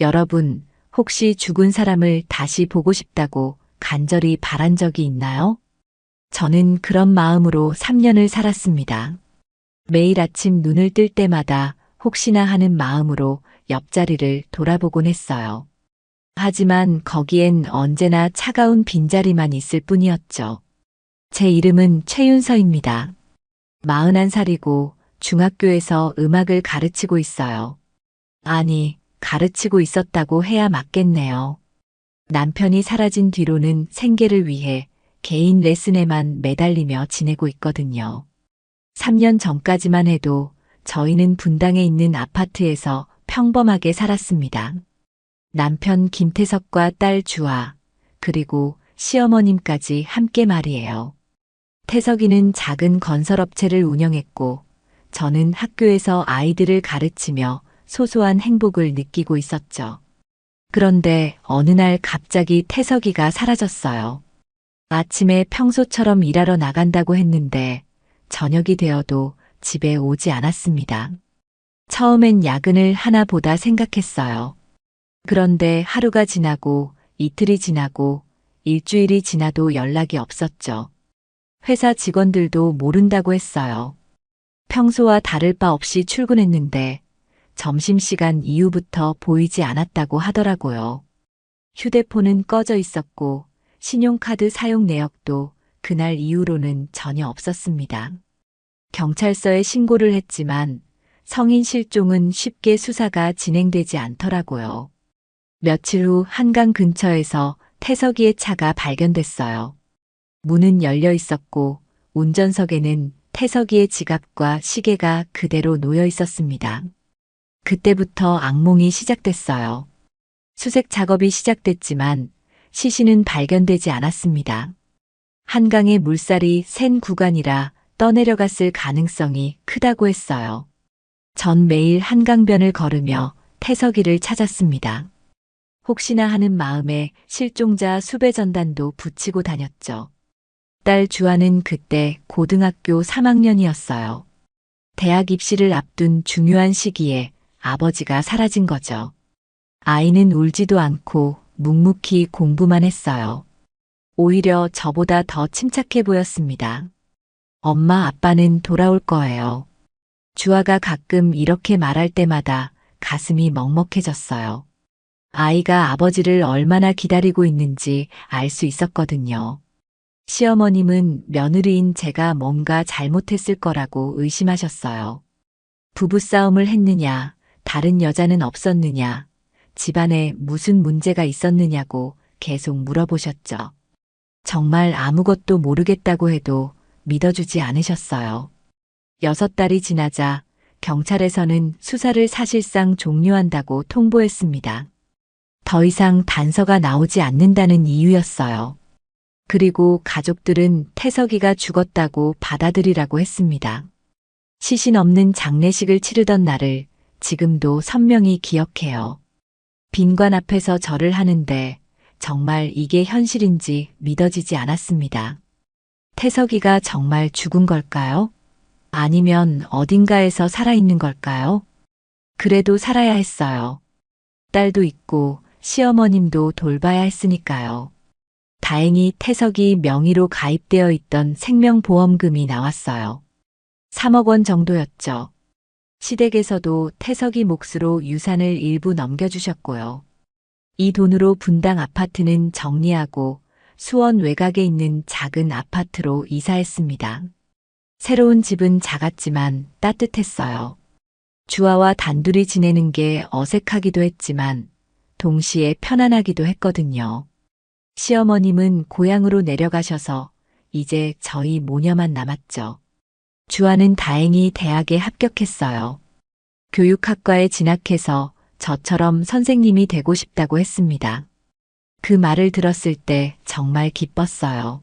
여러분, 혹시 죽은 사람을 다시 보고 싶다고 간절히 바란 적이 있나요? 저는 그런 마음으로 3년을 살았습니다. 매일 아침 눈을 뜰 때마다 혹시나 하는 마음으로 옆자리를 돌아보곤 했어요. 하지만 거기엔 언제나 차가운 빈자리만 있을 뿐이었죠. 제 이름은 최윤서입니다. 41살이고 중학교에서 음악을 가르치고 있어요. 아니, 가르치고 있었다고 해야 맞겠네요. 남편이 사라진 뒤로는 생계를 위해 개인 레슨에만 매달리며 지내고 있거든요. 3년 전까지만 해도 저희는 분당에 있는 아파트에서 평범하게 살았습니다. 남편 김태석과 딸 주아, 그리고 시어머님까지 함께 말이에요. 태석이는 작은 건설업체를 운영했고, 저는 학교에서 아이들을 가르치며 소소한 행복을 느끼고 있었죠. 그런데 어느 날 갑자기 태석이가 사라졌어요. 아침에 평소처럼 일하러 나간다고 했는데 저녁이 되어도 집에 오지 않았습니다. 처음엔 야근을 하나 보다 생각했어요. 그런데 하루가 지나고 이틀이 지나고 일주일이 지나도 연락이 없었죠. 회사 직원들도 모른다고 했어요. 평소와 다를 바 없이 출근했는데 점심시간 이후부터 보이지 않았다고 하더라고요. 휴대폰은 꺼져 있었고 신용카드 사용 내역도 그날 이후로는 전혀 없었습니다. 경찰서에 신고를 했지만 성인 실종은 쉽게 수사가 진행되지 않더라고요. 며칠 후 한강 근처에서 태석이의 차가 발견됐어요. 문은 열려 있었고 운전석에는 태석이의 지갑과 시계가 그대로 놓여 있었습니다. 그때부터 악몽이 시작됐어요. 수색 작업이 시작됐지만 시신은 발견되지 않았습니다. 한강의 물살이 센 구간이라 떠내려갔을 가능성이 크다고 했어요. 전 매일 한강변을 걸으며 태석이를 찾았습니다. 혹시나 하는 마음에 실종자 수배 전단도 붙이고 다녔죠. 딸 주아는 그때 고등학교 3학년이었어요. 대학 입시를 앞둔 중요한 시기에 아버지가 사라진 거죠. 아이는 울지도 않고 묵묵히 공부만 했어요. 오히려 저보다 더 침착해 보였습니다. 엄마, 아빠는 돌아올 거예요. 주아가 가끔 이렇게 말할 때마다 가슴이 먹먹해졌어요. 아이가 아버지를 얼마나 기다리고 있는지 알 수 있었거든요. 시어머님은 며느리인 제가 뭔가 잘못했을 거라고 의심하셨어요. 부부싸움을 했느냐, 다른 여자는 없었느냐, 집안에 무슨 문제가 있었느냐고 계속 물어보셨죠. 정말 아무것도 모르겠다고 해도 믿어주지 않으셨어요. 6달이 지나자 경찰에서는 수사를 사실상 종료한다고 통보했습니다. 더 이상 단서가 나오지 않는다는 이유였어요. 그리고 가족들은 태석이가 죽었다고 받아들이라고 했습니다. 시신 없는 장례식을 치르던 날을 지금도 선명히 기억해요. 빈관 앞에서 절을 하는데 정말 이게 현실인지 믿어지지 않았습니다. 태석이가 정말 죽은 걸까요? 아니면 어딘가에서 살아있는 걸까요? 그래도 살아야 했어요. 딸도 있고 시어머님도 돌봐야 했으니까요. 다행히 태석이 명의로 가입되어 있던 생명보험금이 나왔어요. 3억 원 정도였죠. 시댁에서도 태석이 몫으로 유산을 일부 넘겨주셨고요. 이 돈으로 분당 아파트는 정리하고 수원 외곽에 있는 작은 아파트로 이사했습니다. 새로운 집은 작았지만 따뜻했어요. 주아와 단둘이 지내는 게 어색하기도 했지만 동시에 편안하기도 했거든요. 시어머님은 고향으로 내려가셔서 이제 저희 모녀만 남았죠. 주아는 다행히 대학에 합격했어요. 교육학과에 진학해서 저처럼 선생님이 되고 싶다고 했습니다. 그 말을 들었을 때 정말 기뻤어요.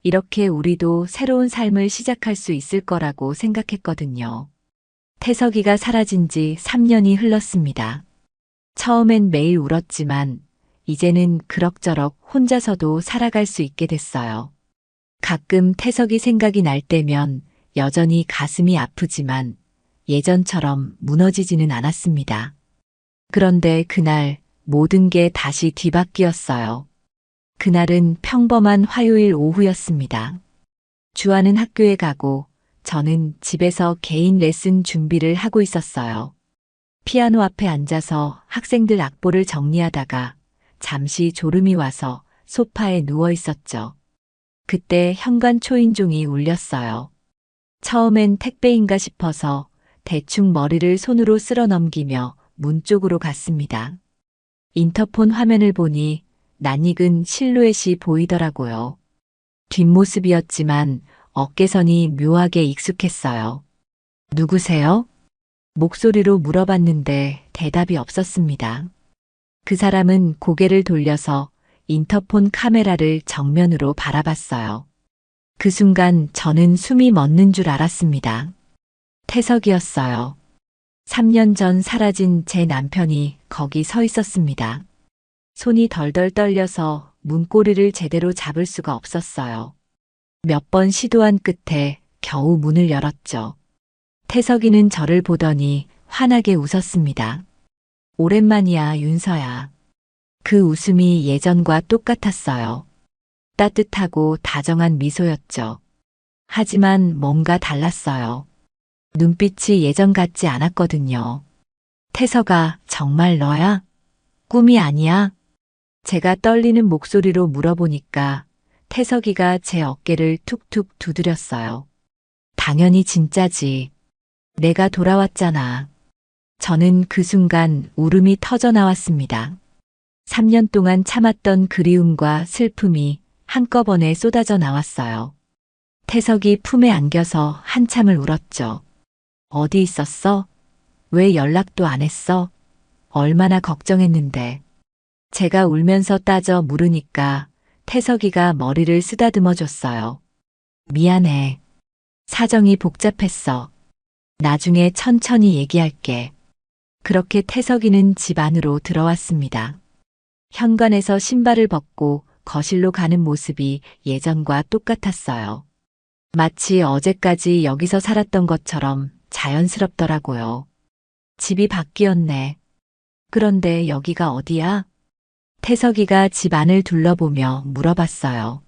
이렇게 우리도 새로운 삶을 시작할 수 있을 거라고 생각했거든요. 태석이가 사라진 지 3년이 흘렀습니다. 처음엔 매일 울었지만 이제는 그럭저럭 혼자서도 살아갈 수 있게 됐어요. 가끔 태석이 생각이 날 때면 여전히 가슴이 아프지만 예전처럼 무너지지는 않았습니다. 그런데 그날 모든 게 다시 뒤바뀌었어요. 그날은 평범한 화요일 오후였습니다. 주아는 학교에 가고 저는 집에서 개인 레슨 준비를 하고 있었어요. 피아노 앞에 앉아서 학생들 악보를 정리하다가 잠시 졸음이 와서 소파에 누워 있었죠. 그때 현관 초인종이 울렸어요. 처음엔 택배인가 싶어서 대충 머리를 손으로 쓸어 넘기며 문 쪽으로 갔습니다. 인터폰 화면을 보니 낯익은 실루엣이 보이더라고요. 뒷모습이었지만 어깨선이 묘하게 익숙했어요. 누구세요? 목소리로 물어봤는데 대답이 없었습니다. 그 사람은 고개를 돌려서 인터폰 카메라를 정면으로 바라봤어요. 그 순간 저는 숨이 멎는 줄 알았습니다. 태석이었어요. 3년 전 사라진 제 남편이 거기 서 있었습니다. 손이 덜덜 떨려서 문고리를 제대로 잡을 수가 없었어요. 몇 번 시도한 끝에 겨우 문을 열었죠. 태석이는 저를 보더니 환하게 웃었습니다. 오랜만이야, 윤서야. 그 웃음이 예전과 똑같았어요. 따뜻하고 다정한 미소였죠. 하지만 뭔가 달랐어요. 눈빛이 예전 같지 않았거든요. 태석아, 정말 너야? 꿈이 아니야? 제가 떨리는 목소리로 물어보니까 태석이가 제 어깨를 툭툭 두드렸어요. 당연히 진짜지. 내가 돌아왔잖아. 저는 그 순간 울음이 터져 나왔습니다. 3년 동안 참았던 그리움과 슬픔이 한꺼번에 쏟아져 나왔어요. 태석이 품에 안겨서 한참을 울었죠. 어디 있었어? 왜 연락도 안 했어? 얼마나 걱정했는데. 제가 울면서 따져 물으니까 태석이가 머리를 쓰다듬어 줬어요. 미안해. 사정이 복잡했어. 나중에 천천히 얘기할게. 그렇게 태석이는 집 안으로 들어왔습니다. 현관에서 신발을 벗고 거실로 가는 모습이 예전과 똑같았어요. 마치 어제까지 여기서 살았던 것처럼 자연스럽더라고요. 집이 바뀌었네. 그런데 여기가 어디야? 태석이가 집 안을 둘러보며 물어봤어요.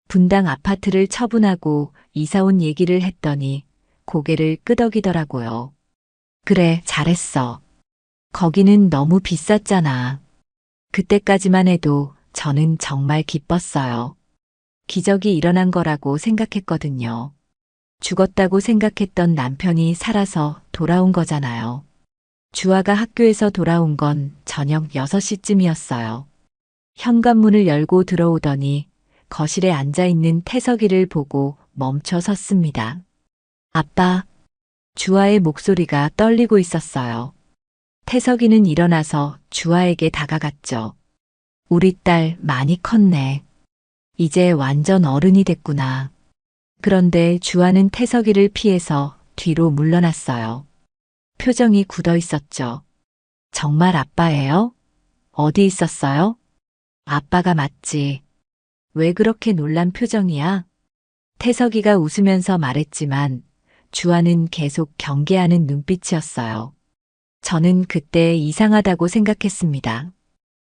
분당 아파트를 처분하고 이사 온 얘기를 했더니 고개를 끄덕이더라고요. 그래, 잘했어. 거기는 너무 비쌌잖아. 그때까지만 해도 저는 정말 기뻤어요. 기적이 일어난 거라고 생각했거든요. 죽었다고 생각했던 남편이 살아서 돌아온 거잖아요. 주아가 학교에서 돌아온 건 저녁 6시쯤이었어요. 현관문을 열고 들어오더니 거실에 앉아있는 태석이를 보고 멈춰 섰습니다. 아빠, 주아의 목소리가 떨리고 있었어요. 태석이는 일어나서 주아에게 다가갔죠. 우리 딸 많이 컸네. 이제 완전 어른이 됐구나. 그런데 주아는 태석이를 피해서 뒤로 물러났어요. 표정이 굳어 있었죠. 정말 아빠예요? 어디 있었어요? 아빠가 맞지. 왜 그렇게 놀란 표정이야? 태석이가 웃으면서 말했지만 주아는 계속 경계하는 눈빛이었어요. 저는 그때 이상하다고 생각했습니다.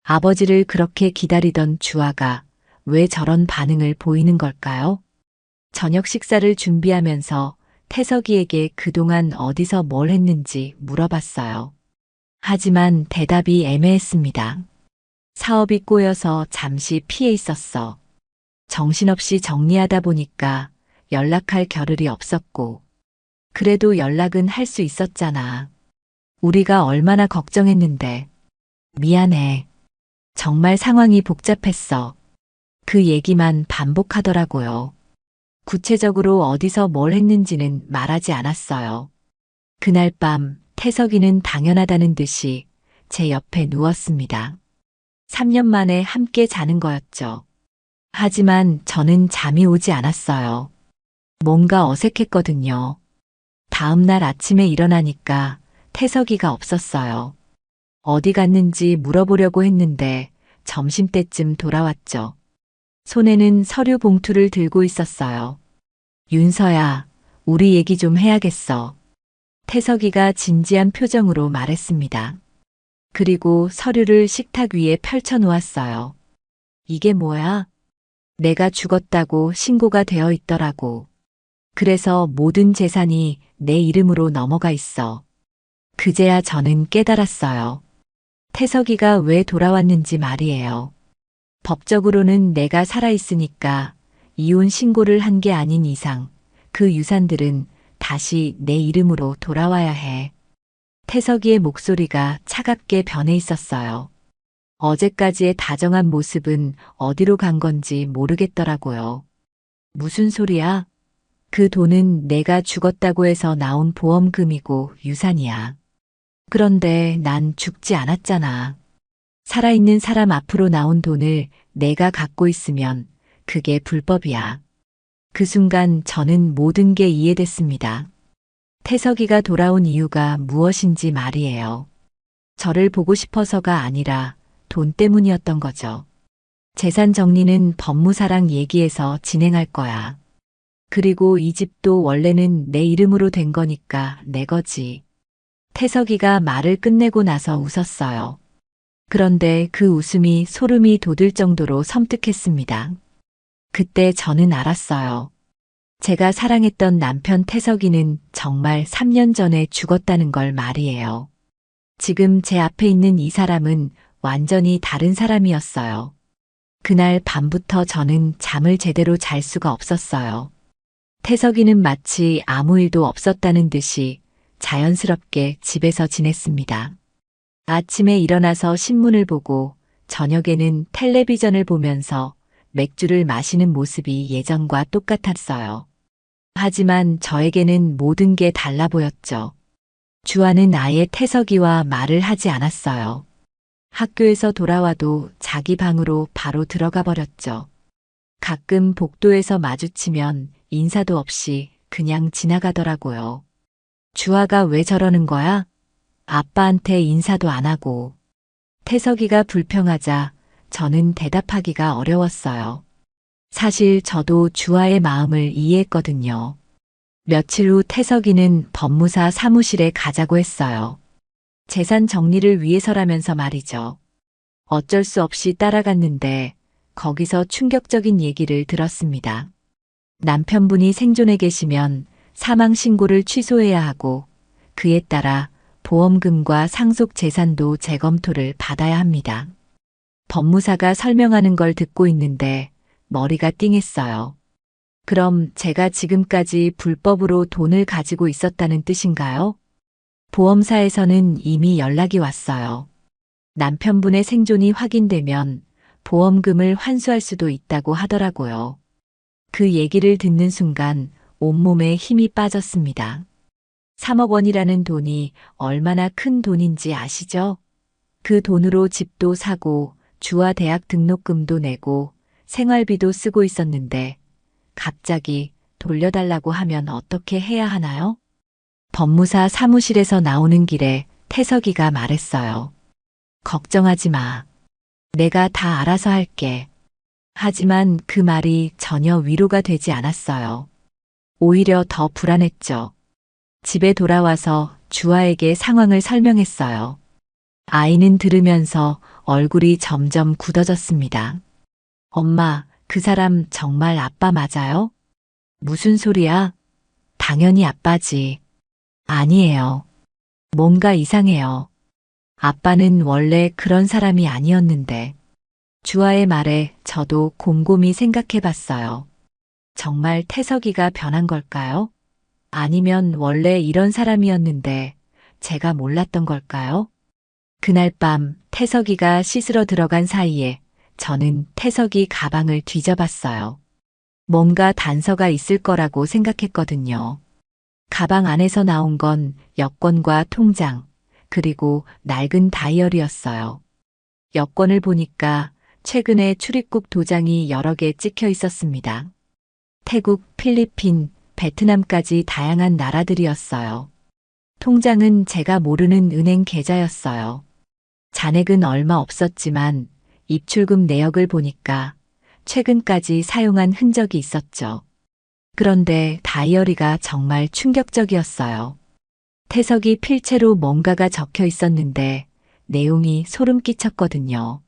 아버지를 그렇게 기다리던 주아가 왜 저런 반응을 보이는 걸까요? 저녁 식사를 준비하면서 태석이에게 그동안 어디서 뭘 했는지 물어봤어요. 하지만 대답이 애매했습니다. 사업이 꼬여서 잠시 피해 있었어. 정신없이 정리하다 보니까 연락할 겨를이 없었고, 그래도 연락은 할 수 있었잖아. 우리가 얼마나 걱정했는데. 미안해. 정말 상황이 복잡했어. 그 얘기만 반복하더라고요. 구체적으로 어디서 뭘 했는지는 말하지 않았어요. 그날 밤 태석이는 당연하다는 듯이 제 옆에 누웠습니다. 3년 만에 함께 자는 거였죠. 하지만 저는 잠이 오지 않았어요. 뭔가 어색했거든요. 다음 날 아침에 일어나니까 태석이가 없었어요. 어디 갔는지 물어보려고 했는데 점심때쯤 돌아왔죠. 손에는 서류 봉투를 들고 있었어요. 윤서야, 우리 얘기 좀 해야겠어. 태석이가 진지한 표정으로 말했습니다. 그리고 서류를 식탁 위에 펼쳐 놓았어요. 이게 뭐야? 내가 죽었다고 신고가 되어 있더라고. 그래서 모든 재산이 내 이름으로 넘어가 있어. 그제야 저는 깨달았어요. 태석이가 왜 돌아왔는지 말이에요. 법적으로는 내가 살아있으니까 이혼 신고를 한 게 아닌 이상 그 유산들은 다시 내 이름으로 돌아와야 해. 태석이의 목소리가 차갑게 변해 있었어요. 어제까지의 다정한 모습은 어디로 간 건지 모르겠더라고요. 무슨 소리야? 그 돈은 내가 죽었다고 해서 나온 보험금이고 유산이야. 그런데 난 죽지 않았잖아. 살아있는 사람 앞으로 나온 돈을 내가 갖고 있으면 그게 불법이야. 그 순간 저는 모든 게 이해됐습니다. 태석이가 돌아온 이유가 무엇인지 말이에요. 저를 보고 싶어서가 아니라 돈 때문이었던 거죠. 재산 정리는 법무사랑 얘기해서 진행할 거야. 그리고 이 집도 원래는 내 이름으로 된 거니까 내 거지. 태석이가 말을 끝내고 나서 웃었어요. 그런데 그 웃음이 소름이 돋을 정도로 섬뜩했습니다. 그때 저는 알았어요. 제가 사랑했던 남편 태석이는 정말 3년 전에 죽었다는 걸 말이에요. 지금 제 앞에 있는 이 사람은 완전히 다른 사람이었어요. 그날 밤부터 저는 잠을 제대로 잘 수가 없었어요. 태석이는 마치 아무 일도 없었다는 듯이 자연스럽게 집에서 지냈습니다. 아침에 일어나서 신문을 보고 저녁에는 텔레비전을 보면서 맥주를 마시는 모습이 예전과 똑같았어요. 하지만 저에게는 모든 게 달라 보였죠. 주아는 아예 태석이와 말을 하지 않았어요. 학교에서 돌아와도 자기 방으로 바로 들어가 버렸죠. 가끔 복도에서 마주치면 인사도 없이 그냥 지나가더라고요. 주아가 왜 저러는 거야? 아빠한테 인사도 안 하고. 태석이가 불평하자 저는 대답하기가 어려웠어요. 사실 저도 주아의 마음을 이해했거든요. 며칠 후 태석이는 법무사 사무실에 가자고 했어요. 재산 정리를 위해서라면서 말이죠. 어쩔 수 없이 따라갔는데 거기서 충격적인 얘기를 들었습니다. 남편분이 생존해 계시면 사망 신고를 취소해야 하고 그에 따라 보험금과 상속 재산도 재검토를 받아야 합니다. 법무사가 설명하는 걸 듣고 있는데 머리가 띵했어요. 그럼 제가 지금까지 불법으로 돈을 가지고 있었다는 뜻인가요? 보험사에서는 이미 연락이 왔어요. 남편분의 생존이 확인되면 보험금을 환수할 수도 있다고 하더라고요. 그 얘기를 듣는 순간 온몸에 힘이 빠졌습니다. 3억 원이라는 돈이 얼마나 큰 돈인지 아시죠? 그 돈으로 집도 사고 주아 대학 등록금도 내고 생활비도 쓰고 있었는데 갑자기 돌려달라고 하면 어떻게 해야 하나요? 법무사 사무실에서 나오는 길에 태석이가 말했어요. 걱정하지 마. 내가 다 알아서 할게. 하지만 그 말이 전혀 위로가 되지 않았어요. 오히려 더 불안했죠. 집에 돌아와서 주아에게 상황을 설명했어요. 아이는 들으면서 얼굴이 점점 굳어졌습니다. 엄마, 그 사람 정말 아빠 맞아요? 무슨 소리야? 당연히 아빠지. 아니에요. 뭔가 이상해요. 아빠는 원래 그런 사람이 아니었는데. 주아의 말에 저도 곰곰이 생각해 봤어요. 정말 태석이가 변한 걸까요? 아니면 원래 이런 사람이었는데 제가 몰랐던 걸까요? 그날 밤 태석이가 씻으러 들어간 사이에 저는 태석이 가방을 뒤져봤어요. 뭔가 단서가 있을 거라고 생각했거든요. 가방 안에서 나온 건 여권과 통장, 그리고 낡은 다이어리였어요. 여권을 보니까 최근에 출입국 도장이 여러 개 찍혀 있었습니다. 태국, 필리핀, 베트남까지 다양한 나라들이었어요. 통장은 제가 모르는 은행 계좌였어요. 잔액은 얼마 없었지만 입출금 내역을 보니까 최근까지 사용한 흔적이 있었죠. 그런데 다이어리가 정말 충격적이었어요. 태석이 필체로 뭔가가 적혀 있었는데 내용이 소름 끼쳤거든요.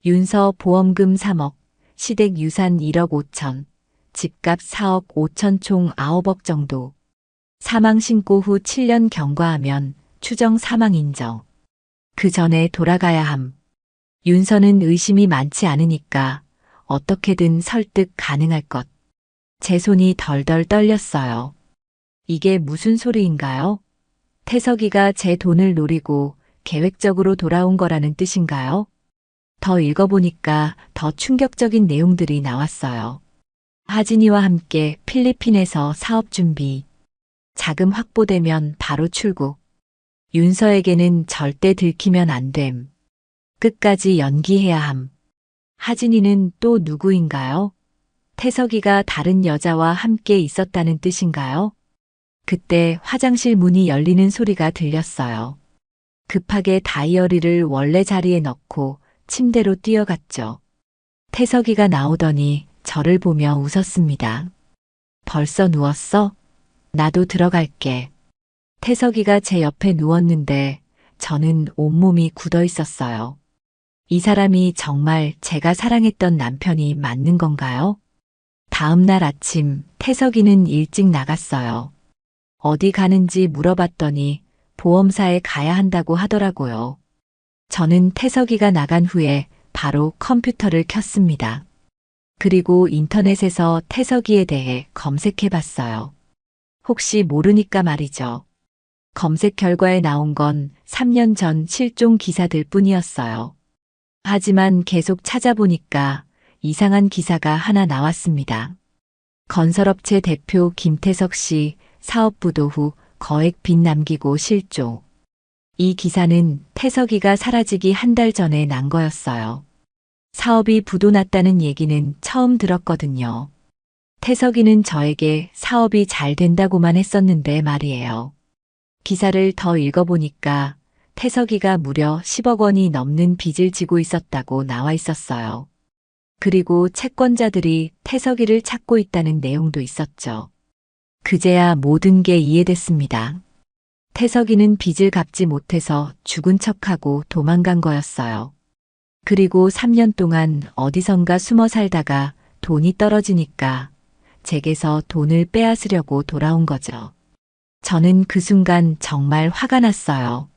윤서 보험금 3억, 시댁 유산 1억 5천, 집값 4억 5천 총 9억 정도. 사망 신고 후 7년 경과하면 추정 사망 인정. 그 전에 돌아가야 함. 윤서는 의심이 많지 않으니까 어떻게든 설득 가능할 것. 제 손이 덜덜 떨렸어요. 이게 무슨 소리인가요? 태석이가 제 돈을 노리고 계획적으로 돌아온 거라는 뜻인가요? 더 읽어보니까 더 충격적인 내용들이 나왔어요. 하진이와 함께 필리핀에서 사업 준비. 자금 확보되면 바로 출국. 윤서에게는 절대 들키면 안 됨. 끝까지 연기해야 함. 하진이는 또 누구인가요? 태석이가 다른 여자와 함께 있었다는 뜻인가요? 그때 화장실 문이 열리는 소리가 들렸어요. 급하게 다이어리를 원래 자리에 넣고 침대로 뛰어갔죠. 태석이가 나오더니 저를 보며 웃었습니다. 벌써 누웠어? 나도 들어갈게. 태석이가 제 옆에 누웠는데 저는 온몸이 굳어 있었어요. 이 사람이 정말 제가 사랑했던 남편이 맞는 건가요? 다음 날 아침 태석이는 일찍 나갔어요. 어디 가는지 물어봤더니 보험사에 가야 한다고 하더라고요. 저는 태석이가 나간 후에 바로 컴퓨터를 켰습니다. 그리고 인터넷에서 태석이에 대해 검색해 봤어요. 혹시 모르니까 말이죠. 검색 결과에 나온 건 3년 전 실종 기사들 뿐이었어요. 하지만 계속 찾아보니까 이상한 기사가 하나 나왔습니다. 건설업체 대표 김태석 씨 사업 부도 후 거액 빚 남기고 실종. 이 기사는 태석이가 사라지기 한 달 전에 난 거였어요. 사업이 부도났다는 얘기는 처음 들었거든요. 태석이는 저에게 사업이 잘 된다고만 했었는데 말이에요. 기사를 더 읽어보니까 태석이가 무려 10억 원이 넘는 빚을 지고 있었다고 나와 있었어요. 그리고 채권자들이 태석이를 찾고 있다는 내용도 있었죠. 그제야 모든 게 이해됐습니다. 태석이는 빚을 갚지 못해서 죽은 척하고 도망간 거였어요. 그리고 3년 동안 어디선가 숨어 살다가 돈이 떨어지니까 제게서 돈을 빼앗으려고 돌아온 거죠. 저는 그 순간 정말 화가 났어요.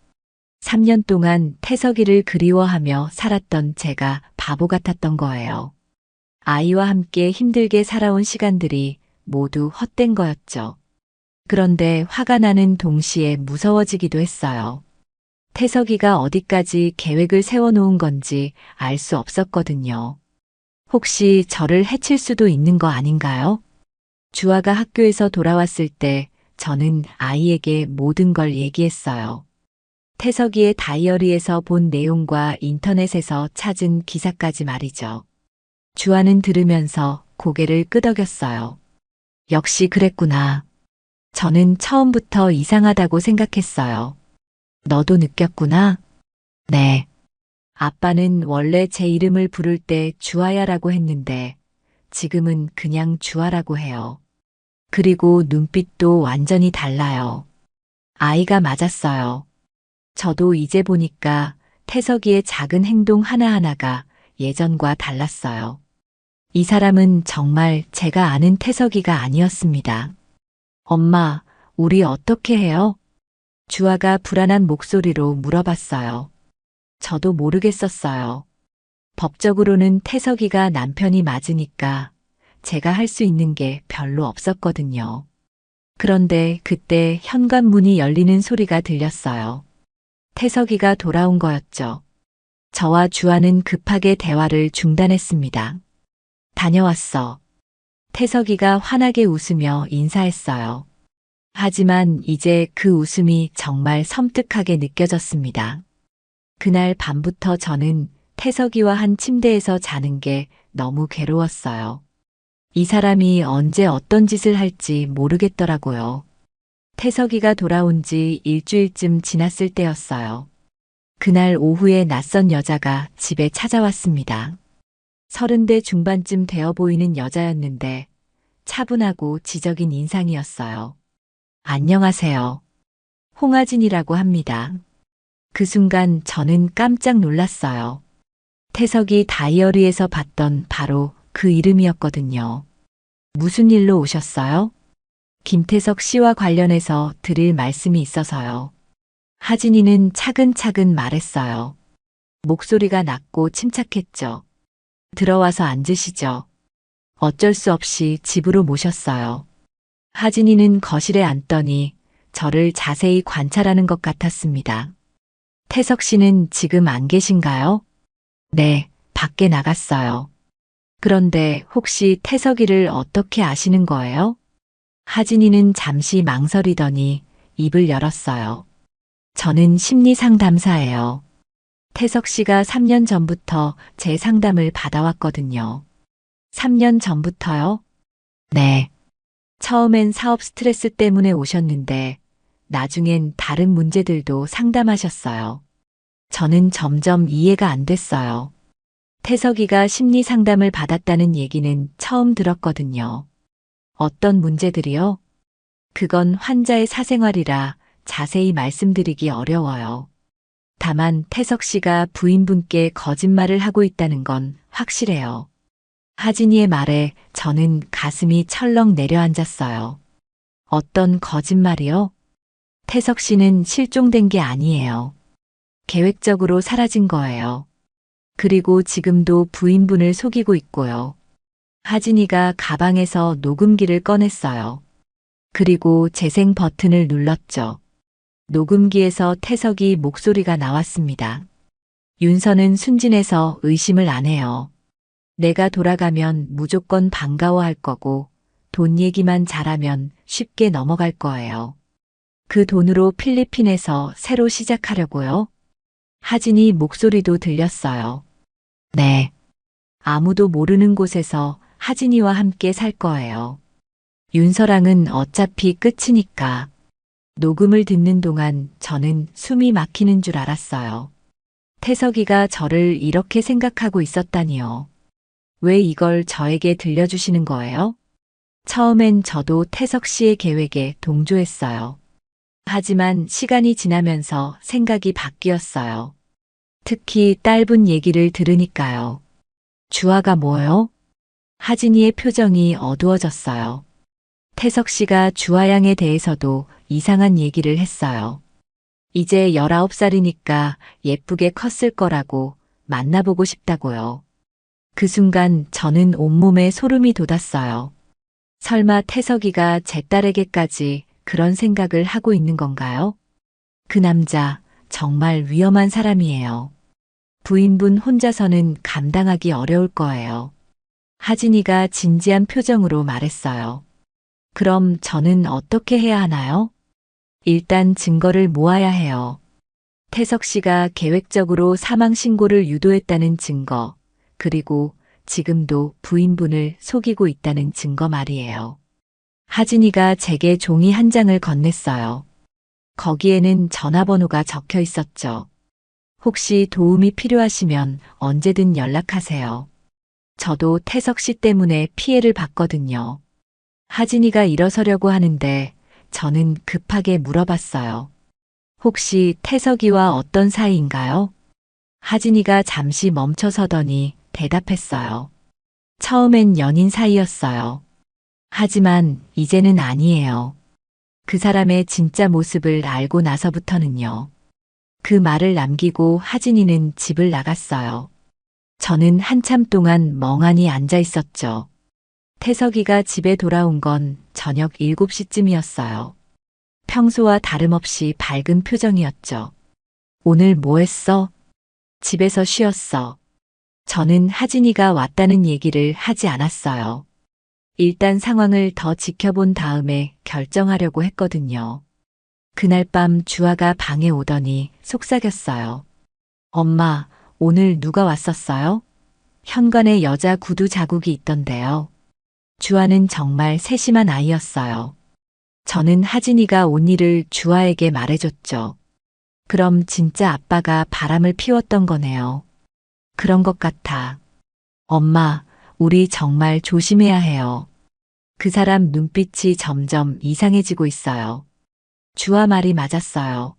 3년 동안 태석이를 그리워하며 살았던 제가 바보 같았던 거예요. 아이와 함께 힘들게 살아온 시간들이 모두 헛된 거였죠. 그런데 화가 나는 동시에 무서워지기도 했어요. 태석이가 어디까지 계획을 세워놓은 건지 알 수 없었거든요. 혹시 저를 해칠 수도 있는 거 아닌가요? 주아가 학교에서 돌아왔을 때 저는 아이에게 모든 걸 얘기했어요. 태석이의 다이어리에서 본 내용과 인터넷에서 찾은 기사까지 말이죠. 주아는 들으면서 고개를 끄덕였어요. 역시 그랬구나. 저는 처음부터 이상하다고 생각했어요. 너도 느꼈구나? 네. 아빠는 원래 제 이름을 부를 때 주아야라고 했는데 지금은 그냥 주아라고 해요. 그리고 눈빛도 완전히 달라요. 아이가 맞았어요. 저도 이제 보니까 태석이의 작은 행동 하나하나가 예전과 달랐어요. 이 사람은 정말 제가 아는 태석이가 아니었습니다. 엄마, 우리 어떻게 해요? 주아가 불안한 목소리로 물어봤어요. 저도 모르겠었어요. 법적으로는 태석이가 남편이 맞으니까 제가 할 수 있는 게 별로 없었거든요. 그런데 그때 현관문이 열리는 소리가 들렸어요. 태석이가 돌아온 거였죠. 저와 주아는 급하게 대화를 중단했습니다. 다녀왔어. 태석이가 환하게 웃으며 인사했어요. 하지만 이제 그 웃음이 정말 섬뜩하게 느껴졌습니다. 그날 밤부터 저는 태석이와 한 침대에서 자는 게 너무 괴로웠어요. 이 사람이 언제 어떤 짓을 할지 모르겠더라고요. 태석이가 돌아온 지 일주일쯤 지났을 때였어요. 그날 오후에 낯선 여자가 집에 찾아왔습니다. 30대 중반쯤 되어 보이는 여자였는데 차분하고 지적인 인상이었어요. 안녕하세요. 홍아진이라고 합니다. 그 순간 저는 깜짝 놀랐어요. 태석이 다이어리에서 봤던 바로 그 이름이었거든요. 무슨 일로 오셨어요? 김태석 씨와 관련해서 드릴 말씀이 있어서요. 하진이는 차근차근 말했어요. 목소리가 낮고 침착했죠. 들어와서 앉으시죠. 어쩔 수 없이 집으로 모셨어요. 하진이는 거실에 앉더니 저를 자세히 관찰하는 것 같았습니다. 태석 씨는 지금 안 계신가요? 네, 밖에 나갔어요. 그런데 혹시 태석이를 어떻게 아시는 거예요? 하진이는 잠시 망설이더니 입을 열었어요. 저는 심리상담사예요. 태석 씨가 3년 전부터 제 상담을 받아왔거든요. 3년 전부터요? 네. 처음엔 사업 스트레스 때문에 오셨는데 나중엔 다른 문제들도 상담하셨어요. 저는 점점 이해가 안 됐어요. 태석이가 심리 상담을 받았다는 얘기는 처음 들었거든요. 어떤 문제들이요? 그건 환자의 사생활이라 자세히 말씀드리기 어려워요. 다만 태석 씨가 부인분께 거짓말을 하고 있다는 건 확실해요. 하진이의 말에 저는 가슴이 철렁 내려앉았어요. 어떤 거짓말이요? 태석 씨는 실종된 게 아니에요. 계획적으로 사라진 거예요. 그리고 지금도 부인분을 속이고 있고요. 하진이가 가방에서 녹음기를 꺼냈어요. 그리고 재생 버튼을 눌렀죠. 녹음기에서 태석이 목소리가 나왔습니다. 윤서는 순진해서 의심을 안 해요. 내가 돌아가면 무조건 반가워할 거고 돈 얘기만 잘하면 쉽게 넘어갈 거예요. 그 돈으로 필리핀에서 새로 시작하려고요? 하진이 목소리도 들렸어요. 네. 아무도 모르는 곳에서 하진이와 함께 살 거예요. 윤서랑은 어차피 끝이니까. 녹음을 듣는 동안 저는 숨이 막히는 줄 알았어요. 태석이가 저를 이렇게 생각하고 있었다니요. 왜 이걸 저에게 들려주시는 거예요? 처음엔 저도 태석 씨의 계획에 동조했어요. 하지만 시간이 지나면서 생각이 바뀌었어요. 특히 짧은 얘기를 들으니까요. 주아가 뭐요? 하진이의 표정이 어두워졌어요. 태석 씨가 주아 양에 대해서도 이상한 얘기를 했어요. 이제 19살이니까 예쁘게 컸을 거라고 만나보고 싶다고요. 그 순간 저는 온몸에 소름이 돋았어요. 설마 태석이가 제 딸에게까지 그런 생각을 하고 있는 건가요? 그 남자 정말 위험한 사람이에요. 부인분 혼자서는 감당하기 어려울 거예요. 하진이가 진지한 표정으로 말했어요. 그럼 저는 어떻게 해야 하나요? 일단 증거를 모아야 해요. 태석 씨가 계획적으로 사망 신고를 유도했다는 증거, 그리고 지금도 부인분을 속이고 있다는 증거 말이에요. 하진이가 제게 종이 한 장을 건넸어요. 거기에는 전화번호가 적혀 있었죠. 혹시 도움이 필요하시면 언제든 연락하세요. 저도 태석 씨 때문에 피해를 봤거든요. 하진이가 일어서려고 하는데 저는 급하게 물어봤어요. 혹시 태석이와 어떤 사이인가요? 하진이가 잠시 멈춰서더니 대답했어요. 처음엔 연인 사이였어요. 하지만 이제는 아니에요. 그 사람의 진짜 모습을 알고 나서부터는요. 그 말을 남기고 하진이는 집을 나갔어요. 저는 한참 동안 멍하니 앉아 있었죠. 태석이가 집에 돌아온 건 저녁 7시쯤이었어요. 평소와 다름없이 밝은 표정이었죠. 오늘 뭐 했어? 집에서 쉬었어. 저는 하진이가 왔다는 얘기를 하지 않았어요. 일단 상황을 더 지켜본 다음에 결정하려고 했거든요. 그날 밤 주아가 방에 오더니 속삭였어요. 엄마, 오늘 누가 왔었어요? 현관에 여자 구두 자국이 있던데요. 주아는 정말 세심한 아이였어요. 저는 하진이가 온 일을 주아에게 말해줬죠. 그럼 진짜 아빠가 바람을 피웠던 거네요. 그런 것 같아. 엄마, 우리 정말 조심해야 해요. 그 사람 눈빛이 점점 이상해지고 있어요. 주아 말이 맞았어요.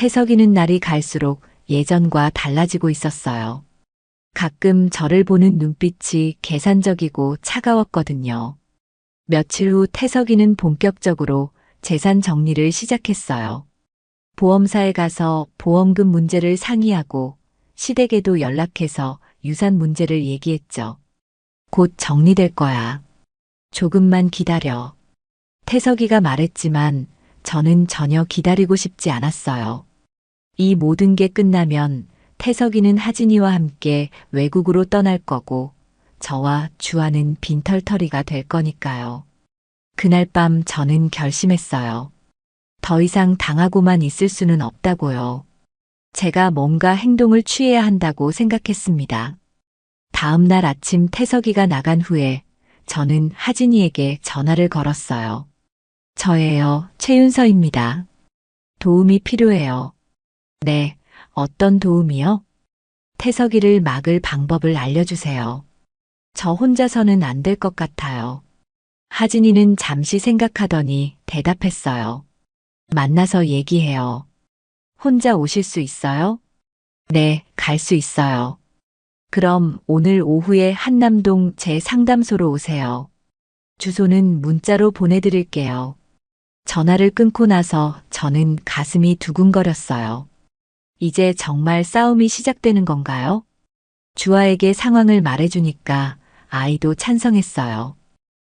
태석이는 날이 갈수록 예전과 달라지고 있었어요. 가끔 저를 보는 눈빛이 계산적이고 차가웠거든요. 며칠 후 태석이는 본격적으로 재산 정리를 시작했어요. 보험사에 가서 보험금 문제를 상의하고 시댁에도 연락해서 유산 문제를 얘기했죠. 곧 정리될 거야. 조금만 기다려. 태석이가 말했지만 저는 전혀 기다리고 싶지 않았어요. 이 모든 게 끝나면 태석이는 하진이와 함께 외국으로 떠날 거고 저와 주아는 빈털터리가 될 거니까요. 그날 밤 저는 결심했어요. 더 이상 당하고만 있을 수는 없다고요. 제가 뭔가 행동을 취해야 한다고 생각했습니다. 다음 날 아침 태석이가 나간 후에 저는 하진이에게 전화를 걸었어요. 저예요, 최윤서입니다. 도움이 필요해요. 네, 어떤 도움이요? 태석이를 막을 방법을 알려주세요. 저 혼자서는 안 될 것 같아요. 하진이는 잠시 생각하더니 대답했어요. 만나서 얘기해요. 혼자 오실 수 있어요? 네, 갈 수 있어요. 그럼 오늘 오후에 한남동 제 상담소로 오세요. 주소는 문자로 보내드릴게요. 전화를 끊고 나서 저는 가슴이 두근거렸어요. 이제 정말 싸움이 시작되는 건가요? 주아에게 상황을 말해주니까 아이도 찬성했어요.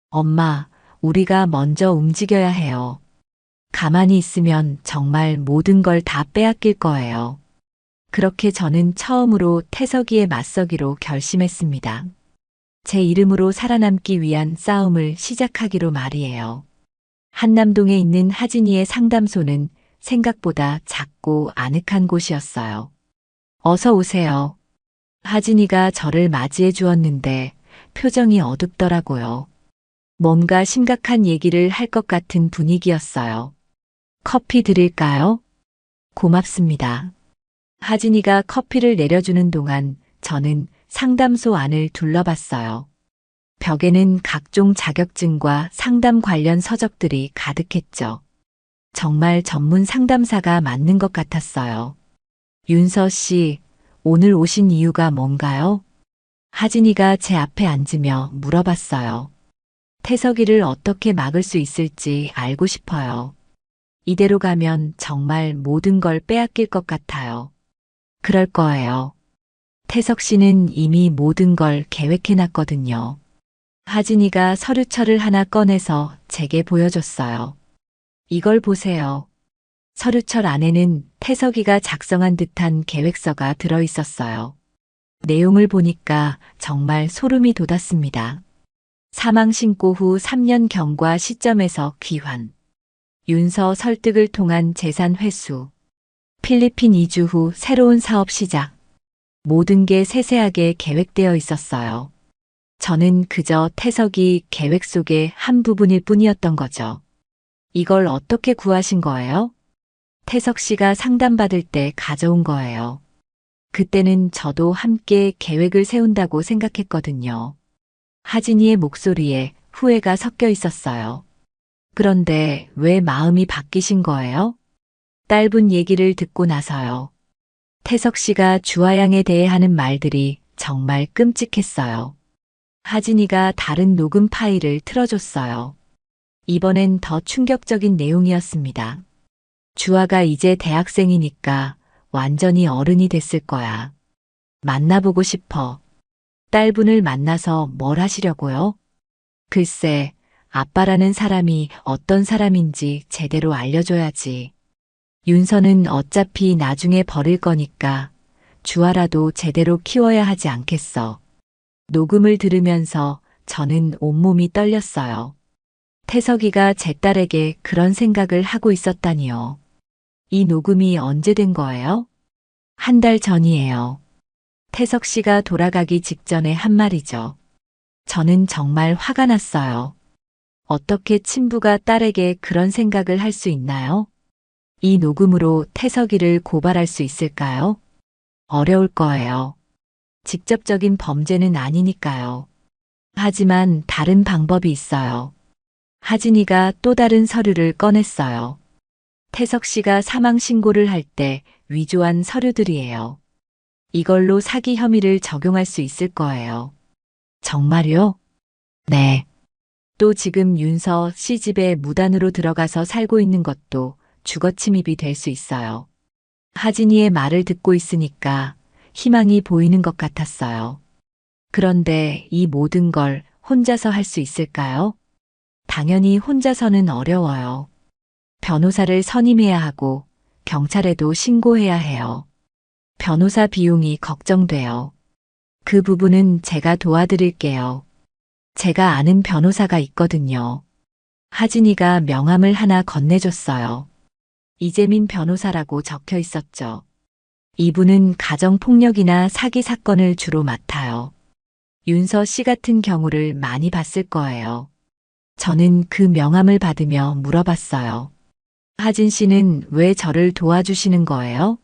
엄마, 우리가 먼저 움직여야 해요. 가만히 있으면 정말 모든 걸 다 빼앗길 거예요. 그렇게 저는 처음으로 태석이에 맞서기로 결심했습니다. 제 이름으로 살아남기 위한 싸움을 시작하기로 말이에요. 한남동에 있는 하진이의 상담소는 생각보다 작고 아늑한 곳이었어요. 어서 오세요. 하진이가 저를 맞이해 주었는데 표정이 어둡더라고요. 뭔가 심각한 얘기를 할 것 같은 분위기였어요. 커피 드릴까요? 고맙습니다. 하진이가 커피를 내려주는 동안 저는 상담소 안을 둘러봤어요. 벽에는 각종 자격증과 상담 관련 서적들이 가득했죠. 정말 전문 상담사가 맞는 것 같았어요. 윤서 씨, 오늘 오신 이유가 뭔가요? 하진이가 제 앞에 앉으며 물어봤어요. 태석이를 어떻게 막을 수 있을지 알고 싶어요. 이대로 가면 정말 모든 걸 빼앗길 것 같아요. 그럴 거예요. 태석 씨는 이미 모든 걸 계획해놨거든요. 하진이가 서류철을 하나 꺼내서 제게 보여줬어요. 이걸 보세요. 서류철 안에는 태석이가 작성한 듯한 계획서가 들어있었어요. 내용을 보니까 정말 소름이 돋았습니다. 사망 신고 후 3년 경과 시점에서 귀환. 윤서 설득을 통한 재산 회수. 필리핀 이주 후 새로운 사업 시작. 모든 게 세세하게 계획되어 있었어요. 저는 그저 태석이 계획 속의 한 부분일 뿐이었던 거죠. 이걸 어떻게 구하신 거예요? 태석 씨가 상담받을 때 가져온 거예요. 그때는 저도 함께 계획을 세운다고 생각했거든요. 하진이의 목소리에 후회가 섞여 있었어요. 그런데 왜 마음이 바뀌신 거예요? 짧은 얘기를 듣고 나서요. 태석 씨가 주아양에 대해 하는 말들이 정말 끔찍했어요. 하진이가 다른 녹음 파일을 틀어줬어요. 이번엔 더 충격적인 내용이었습니다. 주아가 이제 대학생이니까 완전히 어른이 됐을 거야. 만나보고 싶어. 딸분을 만나서 뭘 하시려고요? 글쎄, 아빠라는 사람이 어떤 사람인지 제대로 알려줘야지. 윤서는 어차피 나중에 버릴 거니까 주아라도 제대로 키워야 하지 않겠어. 녹음을 들으면서 저는 온몸이 떨렸어요. 태석이가 제 딸에게 그런 생각을 하고 있었다니요. 이 녹음이 언제 된 거예요? 한 달 전이에요. 태석 씨가 돌아가기 직전에 한 말이죠. 저는 정말 화가 났어요. 어떻게 친부가 딸에게 그런 생각을 할 수 있나요? 이 녹음으로 태석이를 고발할 수 있을까요? 어려울 거예요. 직접적인 범죄는 아니니까요. 하지만 다른 방법이 있어요. 하진이가 또 다른 서류를 꺼냈어요. 태석 씨가 사망 신고를 할 때 위조한 서류들이에요. 이걸로 사기 혐의를 적용할 수 있을 거예요. 정말요? 네. 또 지금 윤서 씨 집에 무단으로 들어가서 살고 있는 것도 주거 침입이 될 수 있어요. 하진이의 말을 듣고 있으니까 희망이 보이는 것 같았어요. 그런데 이 모든 걸 혼자서 할 수 있을까요? 당연히 혼자서는 어려워요. 변호사를 선임해야 하고 경찰에도 신고해야 해요. 변호사 비용이 걱정돼요. 그 부분은 제가 도와드릴게요. 제가 아는 변호사가 있거든요. 하진이가 명함을 하나 건네줬어요. 이재민 변호사라고 적혀 있었죠. 이분은 가정폭력이나 사기 사건을 주로 맡아요. 윤서 씨 같은 경우를 많이 봤을 거예요. 저는 그 명함을 받으며 물어봤어요. 하진 씨는 왜 저를 도와주시는 거예요?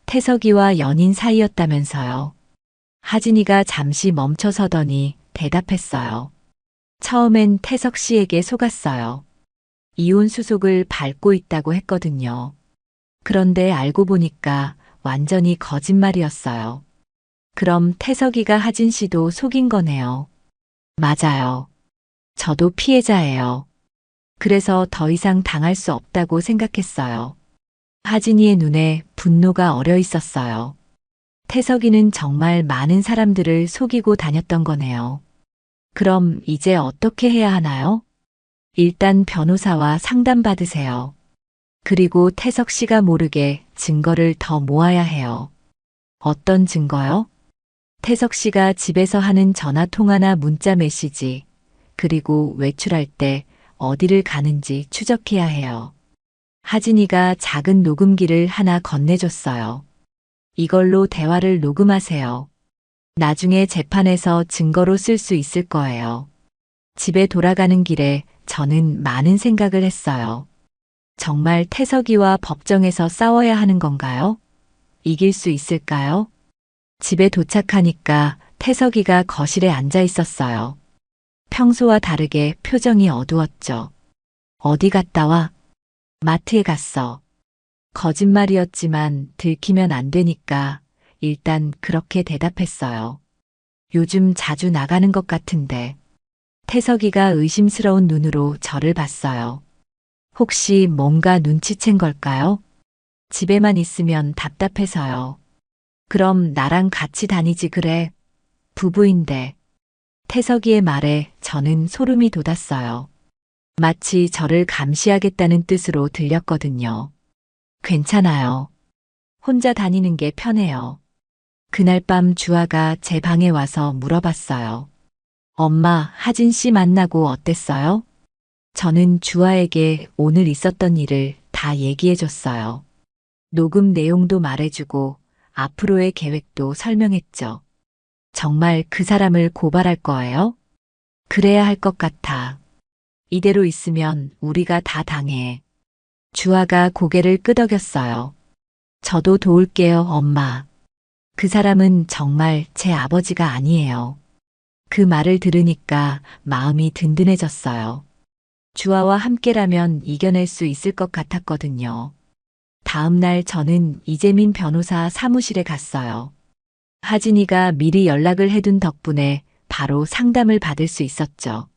태석이와 연인 사이였다면서요. 하진이가 잠시 멈춰서더니 대답했어요. 처음엔 태석 씨에게 속았어요. 이혼 수속을 밟고 있다고 했거든요. 그런데 알고 보니까 완전히 거짓말이었어요. 그럼 태석이가 하진 씨도 속인 거네요. 맞아요. 저도 피해자예요. 그래서 더 이상 당할 수 없다고 생각했어요. 하진이의 눈에 분노가 어려 있었어요. 태석이는 정말 많은 사람들을 속이고 다녔던 거네요. 그럼 이제 어떻게 해야 하나요? 일단 변호사와 상담받으세요. 그리고 태석 씨가 모르게 증거를 더 모아야 해요. 어떤 증거요? 태석 씨가 집에서 하는 전화 통화나 문자 메시지, 그리고 외출할 때 어디를 가는지 추적해야 해요. 하진이가 작은 녹음기를 하나 건네줬어요. 이걸로 대화를 녹음하세요. 나중에 재판에서 증거로 쓸 수 있을 거예요. 집에 돌아가는 길에 저는 많은 생각을 했어요. 정말 태석이와 법정에서 싸워야 하는 건가요? 이길 수 있을까요? 집에 도착하니까 태석이가 거실에 앉아 있었어요. 평소와 다르게 표정이 어두웠죠. 어디 갔다 와? 마트에 갔어. 거짓말이었지만 들키면 안 되니까 일단 그렇게 대답했어요. 요즘 자주 나가는 것 같은데. 태석이가 의심스러운 눈으로 저를 봤어요. 혹시 뭔가 눈치챈 걸까요? 집에만 있으면 답답해서요. 그럼 나랑 같이 다니지 그래. 부부인데. 태석이의 말에 저는 소름이 돋았어요. 마치 저를 감시하겠다는 뜻으로 들렸거든요. 괜찮아요. 혼자 다니는 게 편해요. 그날 밤 주아가 제 방에 와서 물어봤어요. 엄마, 하진 씨 만나고 어땠어요? 저는 주아에게 오늘 있었던 일을 다 얘기해 줬어요. 녹음 내용도 말해주고 앞으로의 계획도 설명했죠. 정말 그 사람을 고발할 거예요? 그래야 할 것 같아. 이대로 있으면 우리가 다 당해. 주아가 고개를 끄덕였어요. 저도 도울게요, 엄마. 그 사람은 정말 제 아버지가 아니에요. 그 말을 들으니까 마음이 든든해졌어요. 주아와 함께라면 이겨낼 수 있을 것 같았거든요. 다음 날 저는 이재민 변호사 사무실에 갔어요. 하진이가 미리 연락을 해둔 덕분에 바로 상담을 받을 수 있었죠.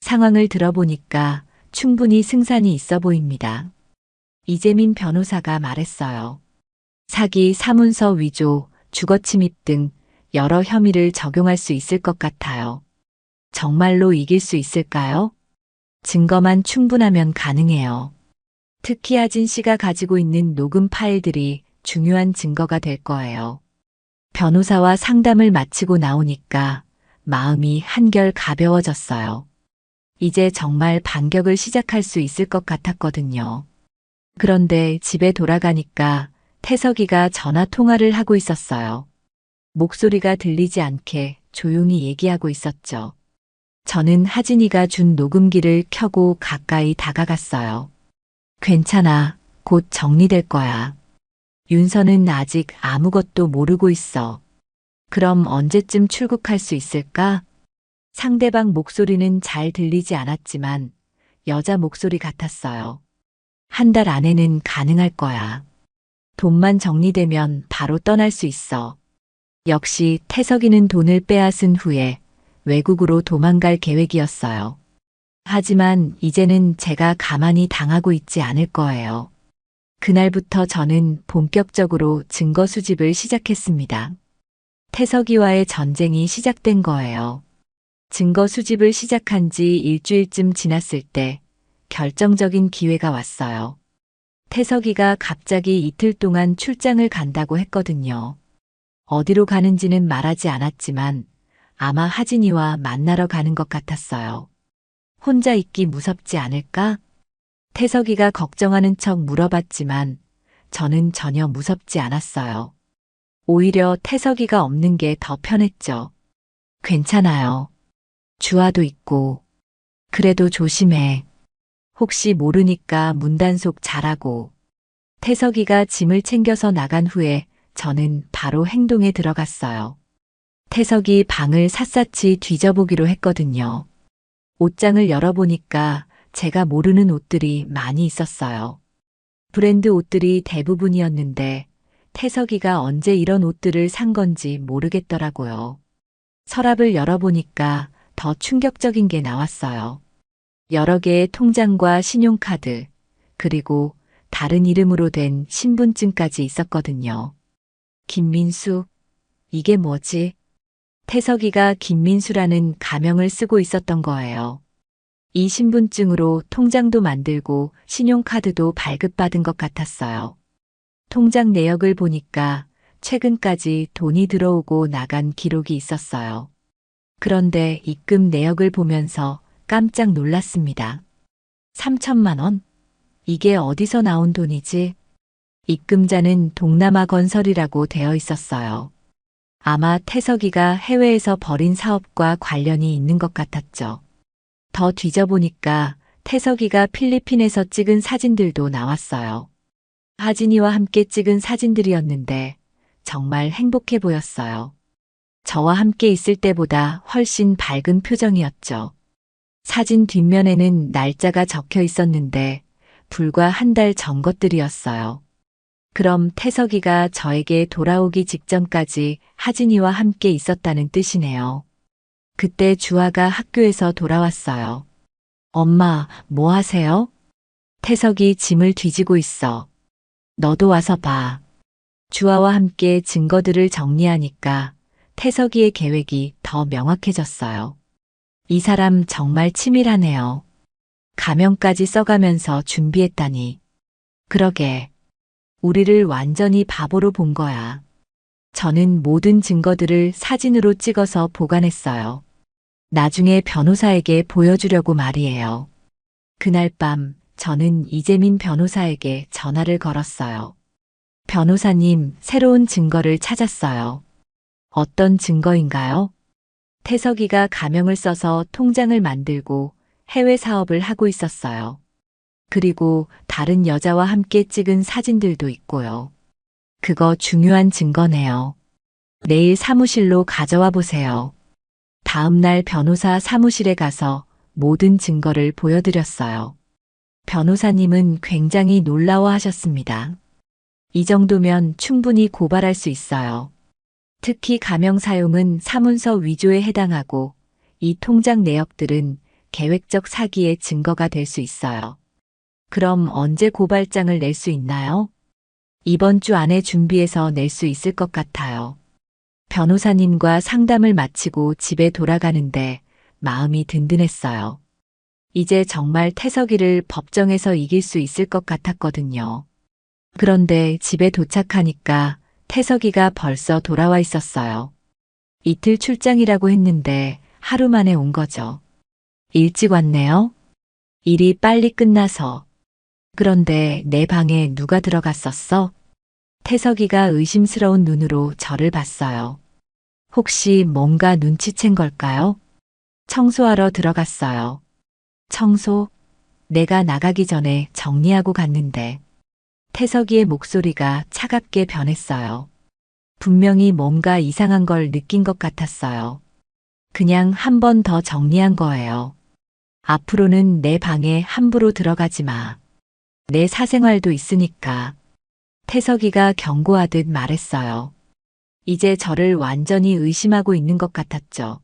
상황을 들어보니까 충분히 승산이 있어 보입니다. 이재민 변호사가 말했어요. 사기, 사문서 위조, 주거침입 등 여러 혐의를 적용할 수 있을 것 같아요. 정말로 이길 수 있을까요? 증거만 충분하면 가능해요. 특히 하진 씨가 가지고 있는 녹음 파일들이 중요한 증거가 될 거예요. 변호사와 상담을 마치고 나오니까 마음이 한결 가벼워졌어요. 이제 정말 반격을 시작할 수 있을 것 같았거든요. 그런데 집에 돌아가니까 태석이가 전화 통화를 하고 있었어요. 목소리가 들리지 않게 조용히 얘기하고 있었죠. 저는 하진이가 준 녹음기를 켜고 가까이 다가갔어요. 괜찮아. 곧 정리될 거야. 윤서는 아직 아무것도 모르고 있어. 그럼 언제쯤 출국할 수 있을까? 상대방 목소리는 잘 들리지 않았지만 여자 목소리 같았어요. 한 달 안에는 가능할 거야. 돈만 정리되면 바로 떠날 수 있어. 역시 태석이는 돈을 빼앗은 후에 외국으로 도망갈 계획이었어요. 하지만 이제는 제가 가만히 당하고 있지 않을 거예요. 그날부터 저는 본격적으로 증거 수집을 시작했습니다. 태석이와의 전쟁이 시작된 거예요. 증거 수집을 시작한 지 일주일쯤 지났을 때 결정적인 기회가 왔어요. 태석이가 갑자기 이틀 동안 출장을 간다고 했거든요. 어디로 가는지는 말하지 않았지만 아마 하진이와 만나러 가는 것 같았어요. 혼자 있기 무섭지 않을까? 태석이가 걱정하는 척 물어봤지만 저는 전혀 무섭지 않았어요. 오히려 태석이가 없는 게 더 편했죠. 괜찮아요. 주아도 있고. 그래도 조심해. 혹시 모르니까 문단속 잘하고. 태석이가 짐을 챙겨서 나간 후에 저는 바로 행동에 들어갔어요. 태석이 방을 샅샅이 뒤져보기로 했거든요. 옷장을 열어보니까 제가 모르는 옷들이 많이 있었어요. 브랜드 옷들이 대부분이었는데 태석이가 언제 이런 옷들을 산 건지 모르겠더라고요. 서랍을 열어보니까 더 충격적인 게 나왔어요. 여러 개의 통장과 신용카드, 그리고 다른 이름으로 된 신분증까지 있었거든요. 김민수, 이게 뭐지? 태석이가 김민수라는 가명을 쓰고 있었던 거예요. 이 신분증으로 통장도 만들고 신용카드도 발급받은 것 같았어요. 통장 내역을 보니까 최근까지 돈이 들어오고 나간 기록이 있었어요. 그런데 입금 내역을 보면서 깜짝 놀랐습니다. 3천만 원? 이게 어디서 나온 돈이지? 입금자는 동남아 건설이라고 되어 있었어요. 아마 태석이가 해외에서 벌인 사업과 관련이 있는 것 같았죠. 더 뒤져보니까 태석이가 필리핀에서 찍은 사진들도 나왔어요. 하진이와 함께 찍은 사진들이었는데 정말 행복해 보였어요. 저와 함께 있을 때보다 훨씬 밝은 표정이었죠. 사진 뒷면에는 날짜가 적혀 있었는데 불과 한 달 전 것들이었어요. 그럼 태석이가 저에게 돌아오기 직전까지 하진이와 함께 있었다는 뜻이네요. 그때 주아가 학교에서 돌아왔어요. 엄마, 뭐 하세요? 태석이 짐을 뒤지고 있어. 너도 와서 봐. 주아와 함께 증거들을 정리하니까 태석이의 계획이 더 명확해졌어요. 이 사람 정말 치밀하네요. 가명까지 써가면서 준비했다니. 그러게. 우리를 완전히 바보로 본 거야. 저는 모든 증거들을 사진으로 찍어서 보관했어요. 나중에 변호사에게 보여주려고 말이에요. 그날 밤 저는 이재민 변호사에게 전화를 걸었어요. 변호사님, 새로운 증거를 찾았어요. 어떤 증거인가요? 태석이가 가명을 써서 통장을 만들고 해외 사업을 하고 있었어요. 그리고 다른 여자와 함께 찍은 사진들도 있고요. 그거 중요한 증거네요. 내일 사무실로 가져와 보세요. 다음 날 변호사 사무실에 가서 모든 증거를 보여드렸어요. 변호사님은 굉장히 놀라워하셨습니다. 이 정도면 충분히 고발할 수 있어요. 특히 가명 사용은 사문서 위조에 해당하고 이 통장 내역들은 계획적 사기의 증거가 될 수 있어요. 그럼 언제 고발장을 낼 수 있나요? 이번 주 안에 준비해서 낼 수 있을 것 같아요. 변호사님과 상담을 마치고 집에 돌아가는데 마음이 든든했어요. 이제 정말 태석이를 법정에서 이길 수 있을 것 같았거든요. 그런데 집에 도착하니까 태석이가 벌써 돌아와 있었어요. 이틀 출장이라고 했는데 하루 만에 온 거죠. 일찍 왔네요. 일이 빨리 끝나서. 그런데 내 방에 누가 들어갔었어? 태석이가 의심스러운 눈으로 저를 봤어요. 혹시 뭔가 눈치챈 걸까요? 청소하러 들어갔어요. 청소? 내가 나가기 전에 정리하고 갔는데. 태석이의 목소리가 차갑게 변했어요. 분명히 뭔가 이상한 걸 느낀 것 같았어요. 그냥 한 번 더 정리한 거예요. 앞으로는 내 방에 함부로 들어가지 마. 내 사생활도 있으니까. 태석이가 경고하듯 말했어요. 이제 저를 완전히 의심하고 있는 것 같았죠.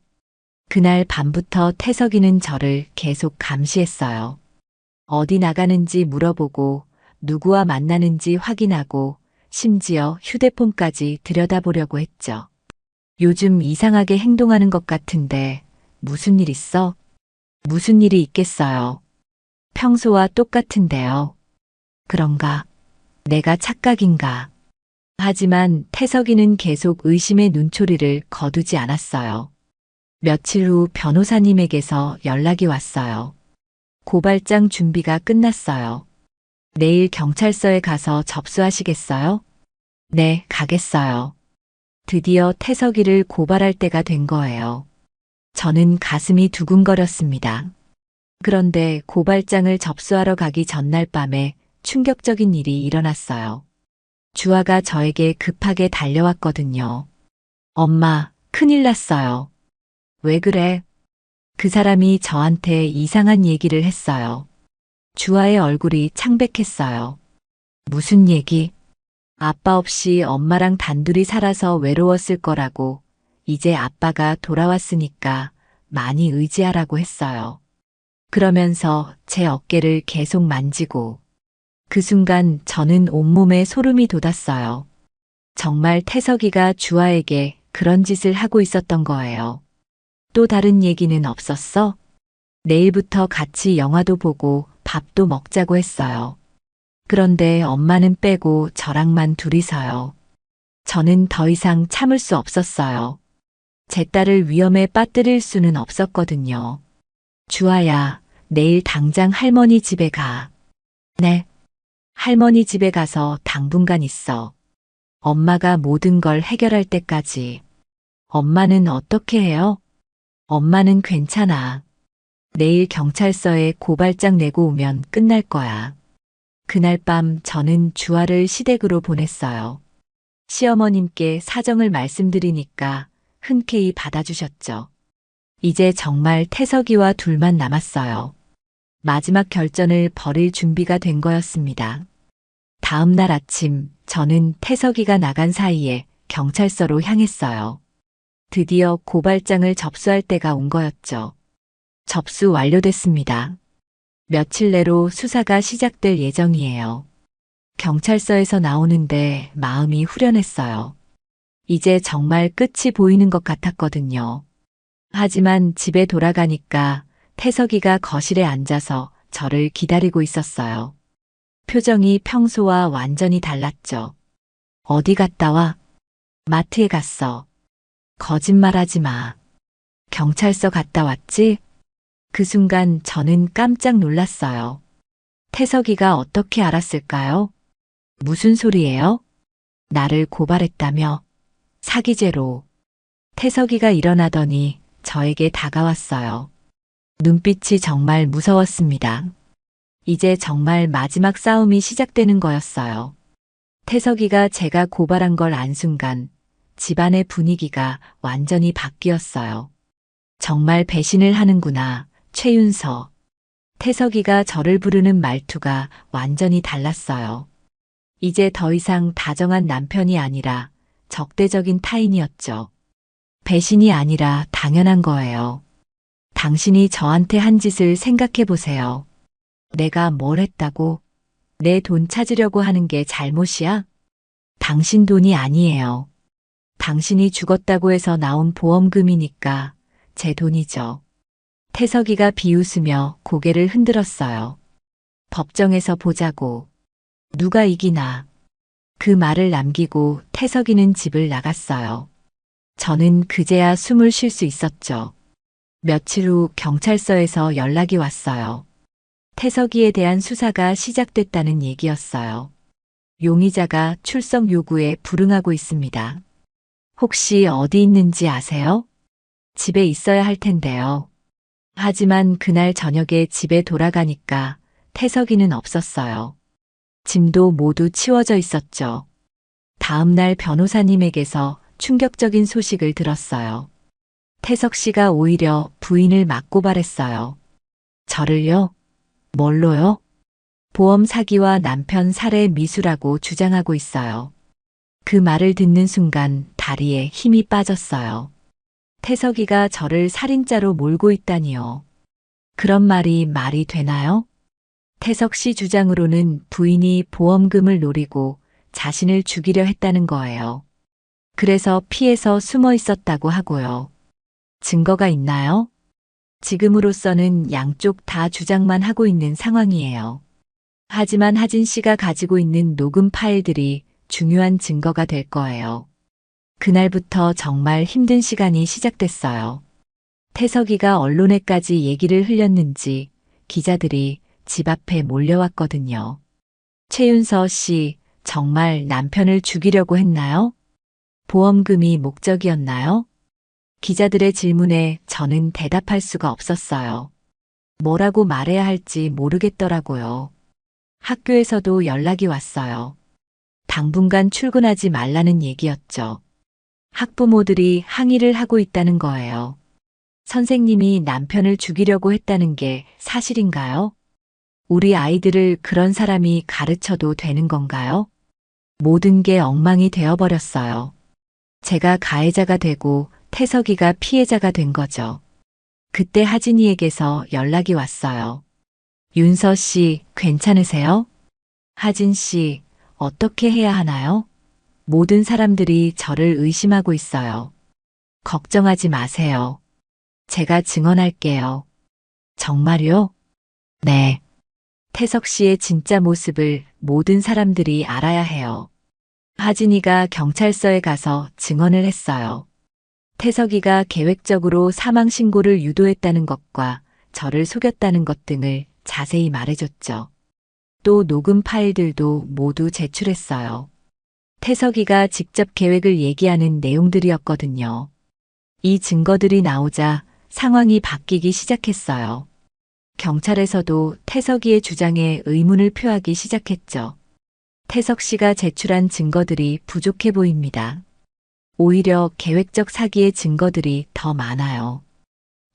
그날 밤부터 태석이는 저를 계속 감시했어요. 어디 나가는지 물어보고 누구와 만나는지 확인하고 심지어 휴대폰까지 들여다보려고 했죠. 요즘 이상하게 행동하는 것 같은데 무슨 일 있어? 무슨 일이 있겠어요. 평소와 똑같은데요. 그런가? 내가 착각인가? 하지만 태석이는 계속 의심의 눈초리를 거두지 않았어요. 며칠 후 변호사님에게서 연락이 왔어요. 고발장 준비가 끝났어요. 내일 경찰서에 가서 접수하시겠어요? 네, 가겠어요. 드디어 태석이를 고발할 때가 된 거예요. 저는 가슴이 두근거렸습니다. 그런데 고발장을 접수하러 가기 전날 밤에 충격적인 일이 일어났어요. 주아가 저에게 급하게 달려왔거든요. 엄마, 큰일 났어요. 왜 그래? 그 사람이 저한테 이상한 얘기를 했어요. 주아의 얼굴이 창백했어요. 무슨 얘기? 아빠 없이 엄마랑 단둘이 살아서 외로웠을 거라고, 이제 아빠가 돌아왔으니까 많이 의지하라고 했어요. 그러면서 제 어깨를 계속 만지고, 그 순간 저는 온몸에 소름이 돋았어요. 정말 태석이가 주아에게 그런 짓을 하고 있었던 거예요. 또 다른 얘기는 없었어? 내일부터 같이 영화도 보고 밥도 먹자고 했어요. 그런데 엄마는 빼고 저랑만 둘이서요. 저는 더 이상 참을 수 없었어요. 제 딸을 위험에 빠뜨릴 수는 없었거든요. 주아야, 내일 당장 할머니 집에 가. 네. 할머니 집에 가서 당분간 있어. 엄마가 모든 걸 해결할 때까지. 엄마는 어떻게 해요? 엄마는 괜찮아. 내일 경찰서에 고발장 내고 오면 끝날 거야. 그날 밤 저는 주아를 시댁으로 보냈어요. 시어머님께 사정을 말씀드리니까 흔쾌히 받아주셨죠. 이제 정말 태석이와 둘만 남았어요. 마지막 결전을 벌일 준비가 된 거였습니다. 다음 날 아침 저는 태석이가 나간 사이에 경찰서로 향했어요. 드디어 고발장을 접수할 때가 온 거였죠. 접수 완료됐습니다. 며칠 내로 수사가 시작될 예정이에요. 경찰서에서 나오는데 마음이 후련했어요. 이제 정말 끝이 보이는 것 같았거든요. 하지만 집에 돌아가니까 태석이가 거실에 앉아서 저를 기다리고 있었어요. 표정이 평소와 완전히 달랐죠. 어디 갔다 와? 마트에 갔어. 거짓말하지 마. 경찰서 갔다 왔지? 그 순간 저는 깜짝 놀랐어요. 태석이가 어떻게 알았을까요? 무슨 소리예요? 나를 고발했다며? 사기죄로. 태석이가 일어나더니 저에게 다가왔어요. 눈빛이 정말 무서웠습니다. 이제 정말 마지막 싸움이 시작되는 거였어요. 태석이가 제가 고발한 걸 안 순간 집안의 분위기가 완전히 바뀌었어요. 정말 배신을 하는구나, 최윤서. 태석이가 저를 부르는 말투가 완전히 달랐어요. 이제 더 이상 다정한 남편이 아니라 적대적인 타인이었죠. 배신이 아니라 당연한 거예요. 당신이 저한테 한 짓을 생각해 보세요. 내가 뭘 했다고? 내 돈 찾으려고 하는 게 잘못이야? 당신 돈이 아니에요. 당신이 죽었다고 해서 나온 보험금이니까 제 돈이죠. 태석이가 비웃으며 고개를 흔들었어요. 법정에서 보자고. 누가 이기나. 그 말을 남기고 태석이는 집을 나갔어요. 저는 그제야 숨을 쉴 수 있었죠. 며칠 후 경찰서에서 연락이 왔어요. 태석이에 대한 수사가 시작됐다는 얘기였어요. 용의자가 출석 요구에 불응하고 있습니다. 혹시 어디 있는지 아세요? 집에 있어야 할 텐데요. 하지만 그날 저녁에 집에 돌아가니까 태석이는 없었어요. 짐도 모두 치워져 있었죠. 다음 날 변호사님에게서 충격적인 소식을 들었어요. 태석 씨가 오히려 부인을 맞고발했어요. 저를요? 뭘로요? 보험 사기와 남편 살해 미수라고 주장하고 있어요. 그 말을 듣는 순간 다리에 힘이 빠졌어요. 태석이가 저를 살인자로 몰고 있다니요. 그런 말이 되나요? 태석 씨 주장으로는 부인이 보험금을 노리고 자신을 죽이려 했다는 거예요. 그래서 피해서 숨어 있었다고 하고요. 증거가 있나요? 지금으로서는 양쪽 다 주장만 하고 있는 상황이에요. 하지만 하진 씨가 가지고 있는 녹음 파일들이 중요한 증거가 될 거예요. 그날부터 정말 힘든 시간이 시작됐어요. 태석이가 언론에까지 얘기를 흘렸는지 기자들이 집 앞에 몰려왔거든요. 최윤서 씨, 정말 남편을 죽이려고 했나요? 보험금이 목적이었나요? 기자들의 질문에 저는 대답할 수가 없었어요. 뭐라고 말해야 할지 모르겠더라고요. 학교에서도 연락이 왔어요. 당분간 출근하지 말라는 얘기였죠. 학부모들이 항의를 하고 있다는 거예요. 선생님이 남편을 죽이려고 했다는 게 사실인가요? 우리 아이들을 그런 사람이 가르쳐도 되는 건가요? 모든 게 엉망이 되어버렸어요. 제가 가해자가 되고 태석이가 피해자가 된 거죠. 그때 하진이에게서 연락이 왔어요. 윤서 씨, 괜찮으세요? 하진 씨, 어떻게 해야 하나요? 모든 사람들이 저를 의심하고 있어요. 걱정하지 마세요. 제가 증언할게요. 정말요? 네. 태석 씨의 진짜 모습을 모든 사람들이 알아야 해요. 하진이가 경찰서에 가서 증언을 했어요. 태석이가 계획적으로 사망 신고를 유도했다는 것과 저를 속였다는 것 등을 자세히 말해줬죠. 또 녹음 파일들도 모두 제출했어요. 태석이가 직접 계획을 얘기하는 내용들이었거든요. 이 증거들이 나오자 상황이 바뀌기 시작했어요. 경찰에서도 태석이의 주장에 의문을 표하기 시작했죠. 태석 씨가 제출한 증거들이 부족해 보입니다. 오히려 계획적 사기의 증거들이 더 많아요.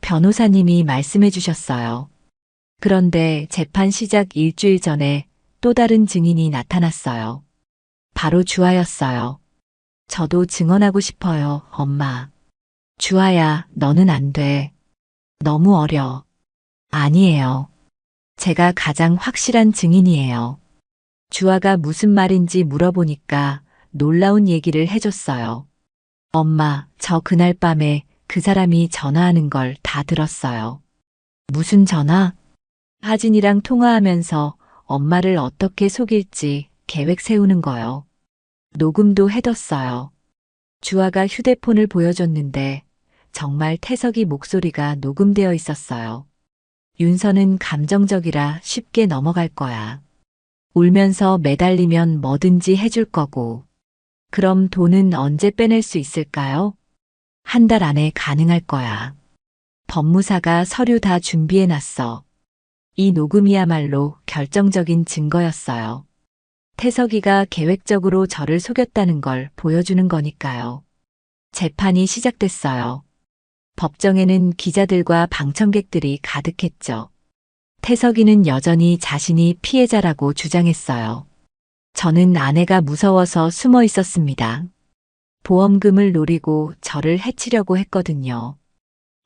변호사님이 말씀해 주셨어요. 그런데 재판 시작 일주일 전에 또 다른 증인이 나타났어요. 바로 주아였어요. 저도 증언하고 싶어요, 엄마. 주아야, 너는 안 돼. 너무 어려. 아니에요. 제가 가장 확실한 증인이에요. 주아가 무슨 말인지 물어보니까 놀라운 얘기를 해줬어요. 엄마, 저 그날 밤에 그 사람이 전화하는 걸 다 들었어요. 무슨 전화? 하진이랑 통화하면서 엄마를 어떻게 속일지 계획 세우는 거요. 녹음도 해뒀어요. 주아가 휴대폰을 보여줬는데 정말 태석이 목소리가 녹음되어 있었어요. 윤서는 감정적이라 쉽게 넘어갈 거야. 울면서 매달리면 뭐든지 해줄 거고. 그럼 돈은 언제 빼낼 수 있을까요? 한 달 안에 가능할 거야. 법무사가 서류 다 준비해놨어. 이 녹음이야말로 결정적인 증거였어요. 태석이가 계획적으로 저를 속였다는 걸 보여주는 거니까요. 재판이 시작됐어요. 법정에는 기자들과 방청객들이 가득했죠. 태석이는 여전히 자신이 피해자라고 주장했어요. 저는 아내가 무서워서 숨어 있었습니다. 보험금을 노리고 저를 해치려고 했거든요.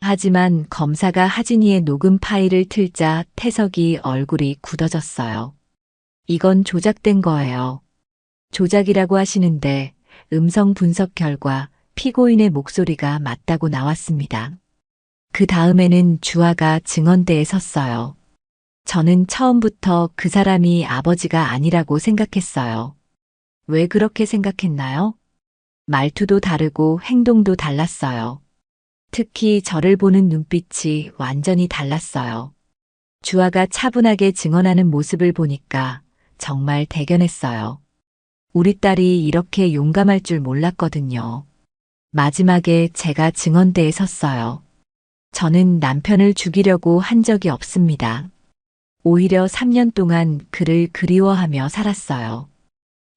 하지만 검사가 하진이의 녹음 파일을 틀자 태석이 얼굴이 굳어졌어요. 이건 조작된 거예요. 조작이라고 하시는데 음성 분석 결과 피고인의 목소리가 맞다고 나왔습니다. 그 다음에는 주아가 증언대에 섰어요. 저는 처음부터 그 사람이 아버지가 아니라고 생각했어요. 왜 그렇게 생각했나요? 말투도 다르고 행동도 달랐어요. 특히 저를 보는 눈빛이 완전히 달랐어요. 주아가 차분하게 증언하는 모습을 보니까 정말 대견했어요. 우리 딸이 이렇게 용감할 줄 몰랐거든요. 마지막에 제가 증언대에 섰어요. 저는 남편을 죽이려고 한 적이 없습니다. 오히려 3년 동안 그를 그리워하며 살았어요.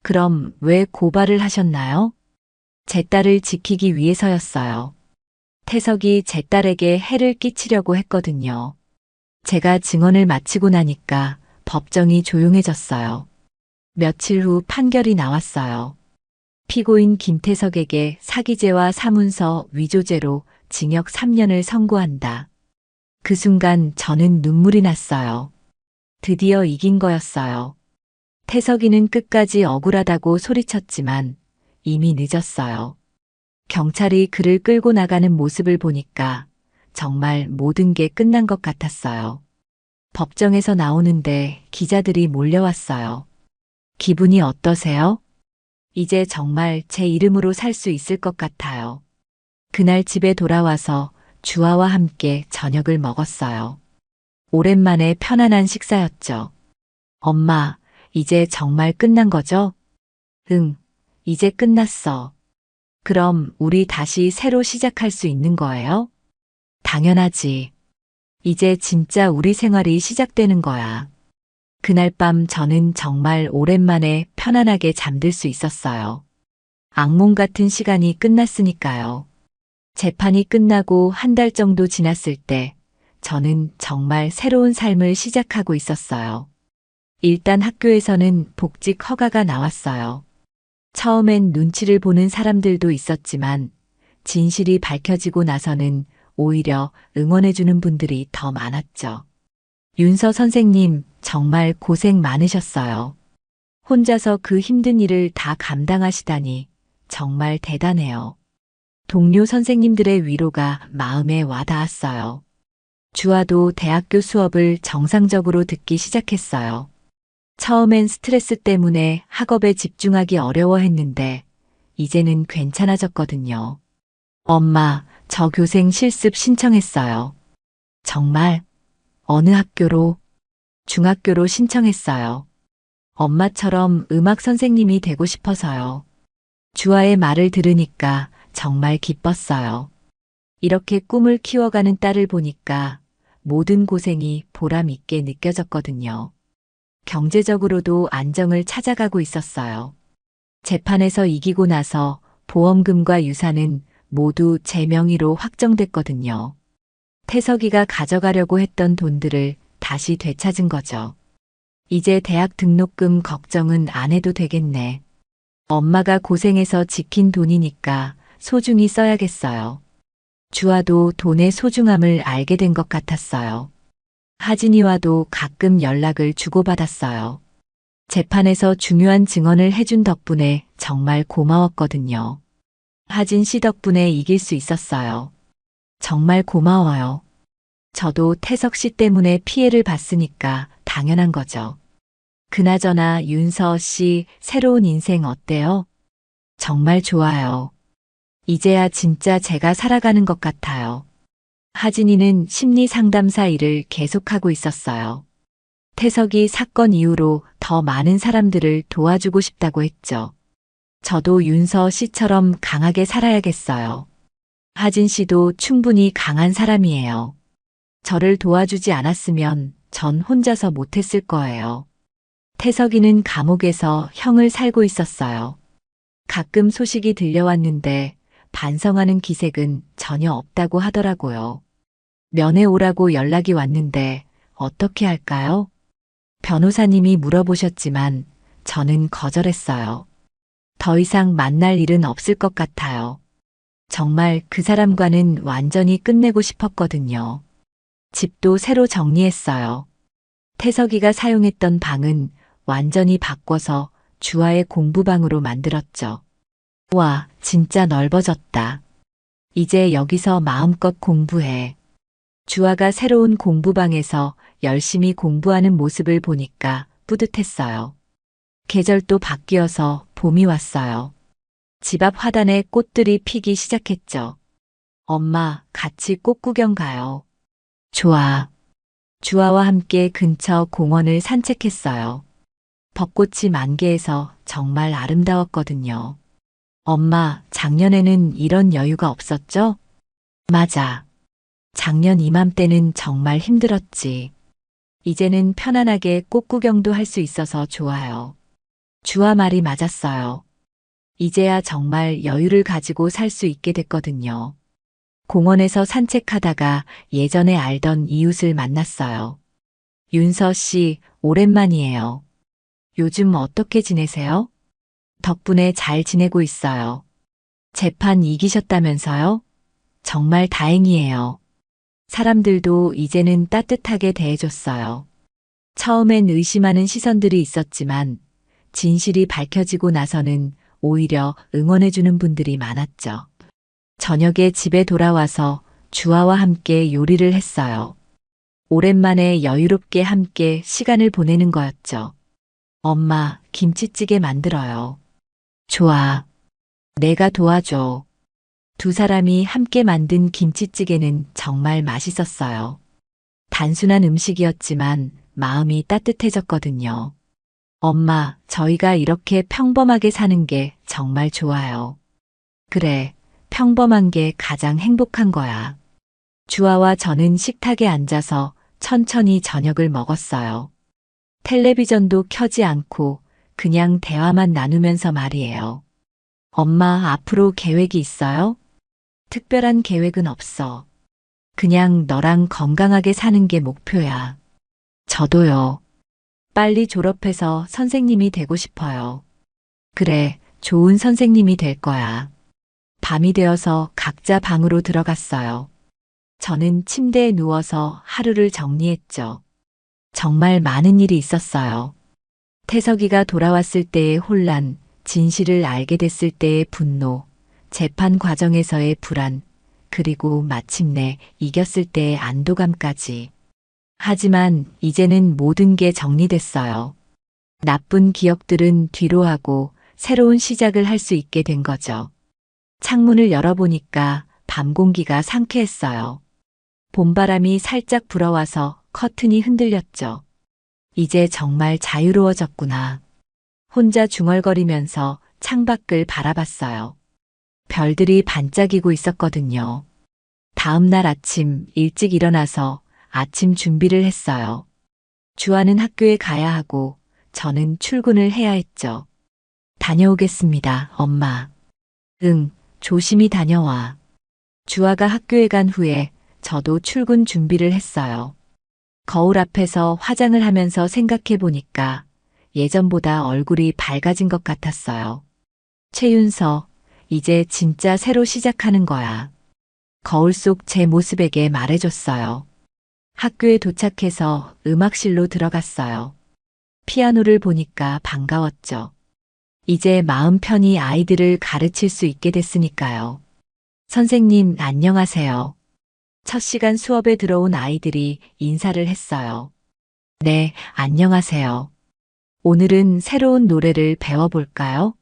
그럼 왜 고발을 하셨나요? 제 딸을 지키기 위해서였어요. 태석이 제 딸에게 해를 끼치려고 했거든요. 제가 증언을 마치고 나니까 법정이 조용해졌어요. 며칠 후 판결이 나왔어요. 피고인 김태석에게 사기죄와 사문서 위조죄로 징역 3년을 선고한다. 그 순간 저는 눈물이 났어요. 드디어 이긴 거였어요. 태석이는 끝까지 억울하다고 소리쳤지만 이미 늦었어요. 경찰이 그를 끌고 나가는 모습을 보니까 정말 모든 게 끝난 것 같았어요. 법정에서 나오는데 기자들이 몰려왔어요. 기분이 어떠세요? 이제 정말 제 이름으로 살 수 있을 것 같아요. 그날 집에 돌아와서 주아와 함께 저녁을 먹었어요. 오랜만에 편안한 식사였죠. 엄마, 이제 정말 끝난 거죠? 응, 이제 끝났어. 그럼 우리 다시 새로 시작할 수 있는 거예요? 당연하지. 이제 진짜 우리 생활이 시작되는 거야. 그날 밤 저는 정말 오랜만에 편안하게 잠들 수 있었어요. 악몽 같은 시간이 끝났으니까요. 재판이 끝나고 한 달 정도 지났을 때 저는 정말 새로운 삶을 시작하고 있었어요. 일단 학교에서는 복직 허가가 나왔어요. 처음엔 눈치를 보는 사람들도 있었지만 진실이 밝혀지고 나서는 오히려 응원해주는 분들이 더 많았죠. 윤서 선생님, 정말 고생 많으셨어요. 혼자서 그 힘든 일을 다 감당하시다니 정말 대단해요. 동료 선생님들의 위로가 마음에 와닿았어요. 주아도 대학교 수업을 정상적으로 듣기 시작했어요. 처음엔 스트레스 때문에 학업에 집중하기 어려워했는데 이제는 괜찮아졌거든요. 엄마, 저 교생 실습 신청했어요. 정말? 어느 학교로? 중학교로 신청했어요. 엄마처럼 음악 선생님이 되고 싶어서요. 주아의 말을 들으니까 정말 기뻤어요. 이렇게 꿈을 키워가는 딸을 보니까 모든 고생이 보람 있게 느껴졌거든요. 경제적으로도 안정을 찾아가고 있었어요. 재판에서 이기고 나서 보험금과 유산은 모두 제 명의로 확정됐거든요. 태석이가 가져가려고 했던 돈들을 다시 되찾은 거죠. 이제 대학 등록금 걱정은 안 해도 되겠네. 엄마가 고생해서 지킨 돈이니까 소중히 써야겠어요. 주아도 돈의 소중함을 알게 된 것 같았어요. 하진이와도 가끔 연락을 주고받았어요. 재판에서 중요한 증언을 해준 덕분에 정말 고마웠거든요. 하진 씨 덕분에 이길 수 있었어요. 정말 고마워요. 저도 태석 씨 때문에 피해를 봤으니까 당연한 거죠. 그나저나 윤서 씨 새로운 인생 어때요? 정말 좋아요. 이제야 진짜 제가 살아가는 것 같아요. 하진이는 심리 상담사 일을 계속하고 있었어요. 태석이 사건 이후로 더 많은 사람들을 도와주고 싶다고 했죠. 저도 윤서 씨처럼 강하게 살아야겠어요. 하진 씨도 충분히 강한 사람이에요. 저를 도와주지 않았으면 전 혼자서 못했을 거예요. 태석이는 감옥에서 형을 살고 있었어요. 가끔 소식이 들려왔는데 반성하는 기색은 전혀 없다고 하더라고요. 면회 오라고 연락이 왔는데 어떻게 할까요? 변호사님이 물어보셨지만 저는 거절했어요. 더 이상 만날 일은 없을 것 같아요. 정말 그 사람과는 완전히 끝내고 싶었거든요. 집도 새로 정리했어요. 태석이가 사용했던 방은 완전히 바꿔서 주아의 공부방으로 만들었죠. 와, 진짜 넓어졌다. 이제 여기서 마음껏 공부해. 주아가 새로운 공부방에서 열심히 공부하는 모습을 보니까 뿌듯했어요. 계절도 바뀌어서 봄이 왔어요. 집 앞 화단에 꽃들이 피기 시작했죠. 엄마, 같이 꽃 구경 가요. 좋아. 주아와 함께 근처 공원을 산책했어요. 벚꽃이 만개해서 정말 아름다웠거든요. 엄마, 작년에는 이런 여유가 없었죠? 맞아. 작년 이맘때는 정말 힘들었지. 이제는 편안하게 꽃 구경도 할 수 있어서 좋아요. 주아 말이 맞았어요. 이제야 정말 여유를 가지고 살 수 있게 됐거든요. 공원에서 산책하다가 예전에 알던 이웃을 만났어요. 윤서 씨, 오랜만이에요. 요즘 어떻게 지내세요? 덕분에 잘 지내고 있어요. 재판 이기셨다면서요? 정말 다행이에요. 사람들도 이제는 따뜻하게 대해줬어요. 처음엔 의심하는 시선들이 있었지만 진실이 밝혀지고 나서는 오히려 응원해주는 분들이 많았죠. 저녁에 집에 돌아와서 주아와 함께 요리를 했어요. 오랜만에 여유롭게 함께 시간을 보내는 거였죠. 엄마, 김치찌개 만들어요. 좋아. 내가 도와줘. 두 사람이 함께 만든 김치찌개는 정말 맛있었어요. 단순한 음식이었지만 마음이 따뜻해졌거든요. 엄마, 저희가 이렇게 평범하게 사는 게 정말 좋아요. 그래, 평범한 게 가장 행복한 거야. 주아와 저는 식탁에 앉아서 천천히 저녁을 먹었어요. 텔레비전도 켜지 않고 그냥 대화만 나누면서 말이에요. 엄마, 앞으로 계획이 있어요? 특별한 계획은 없어. 그냥 너랑 건강하게 사는 게 목표야. 저도요. 빨리 졸업해서 선생님이 되고 싶어요. 그래, 좋은 선생님이 될 거야. 밤이 되어서 각자 방으로 들어갔어요. 저는 침대에 누워서 하루를 정리했죠. 정말 많은 일이 있었어요. 태석이가 돌아왔을 때의 혼란, 진실을 알게 됐을 때의 분노, 재판 과정에서의 불안, 그리고 마침내 이겼을 때의 안도감까지. 하지만 이제는 모든 게 정리됐어요. 나쁜 기억들은 뒤로 하고 새로운 시작을 할 수 있게 된 거죠. 창문을 열어보니까 밤 공기가 상쾌했어요. 봄바람이 살짝 불어와서 커튼이 흔들렸죠. 이제 정말 자유로워졌구나. 혼자 중얼거리면서 창밖을 바라봤어요. 별들이 반짝이고 있었거든요. 다음 날 아침 일찍 일어나서 아침 준비를 했어요. 주아는 학교에 가야 하고 저는 출근을 해야 했죠. 다녀오겠습니다, 엄마. 응, 조심히 다녀와. 주아가 학교에 간 후에 저도 출근 준비를 했어요. 거울 앞에서 화장을 하면서 생각해 보니까 예전보다 얼굴이 밝아진 것 같았어요. 최윤서, 이제 진짜 새로 시작하는 거야. 거울 속 제 모습에게 말해줬어요. 학교에 도착해서 음악실로 들어갔어요. 피아노를 보니까 반가웠죠. 이제 마음 편히 아이들을 가르칠 수 있게 됐으니까요. 선생님, 안녕하세요. 첫 시간 수업에 들어온 아이들이 인사를 했어요. 네, 안녕하세요. 오늘은 새로운 노래를 배워볼까요?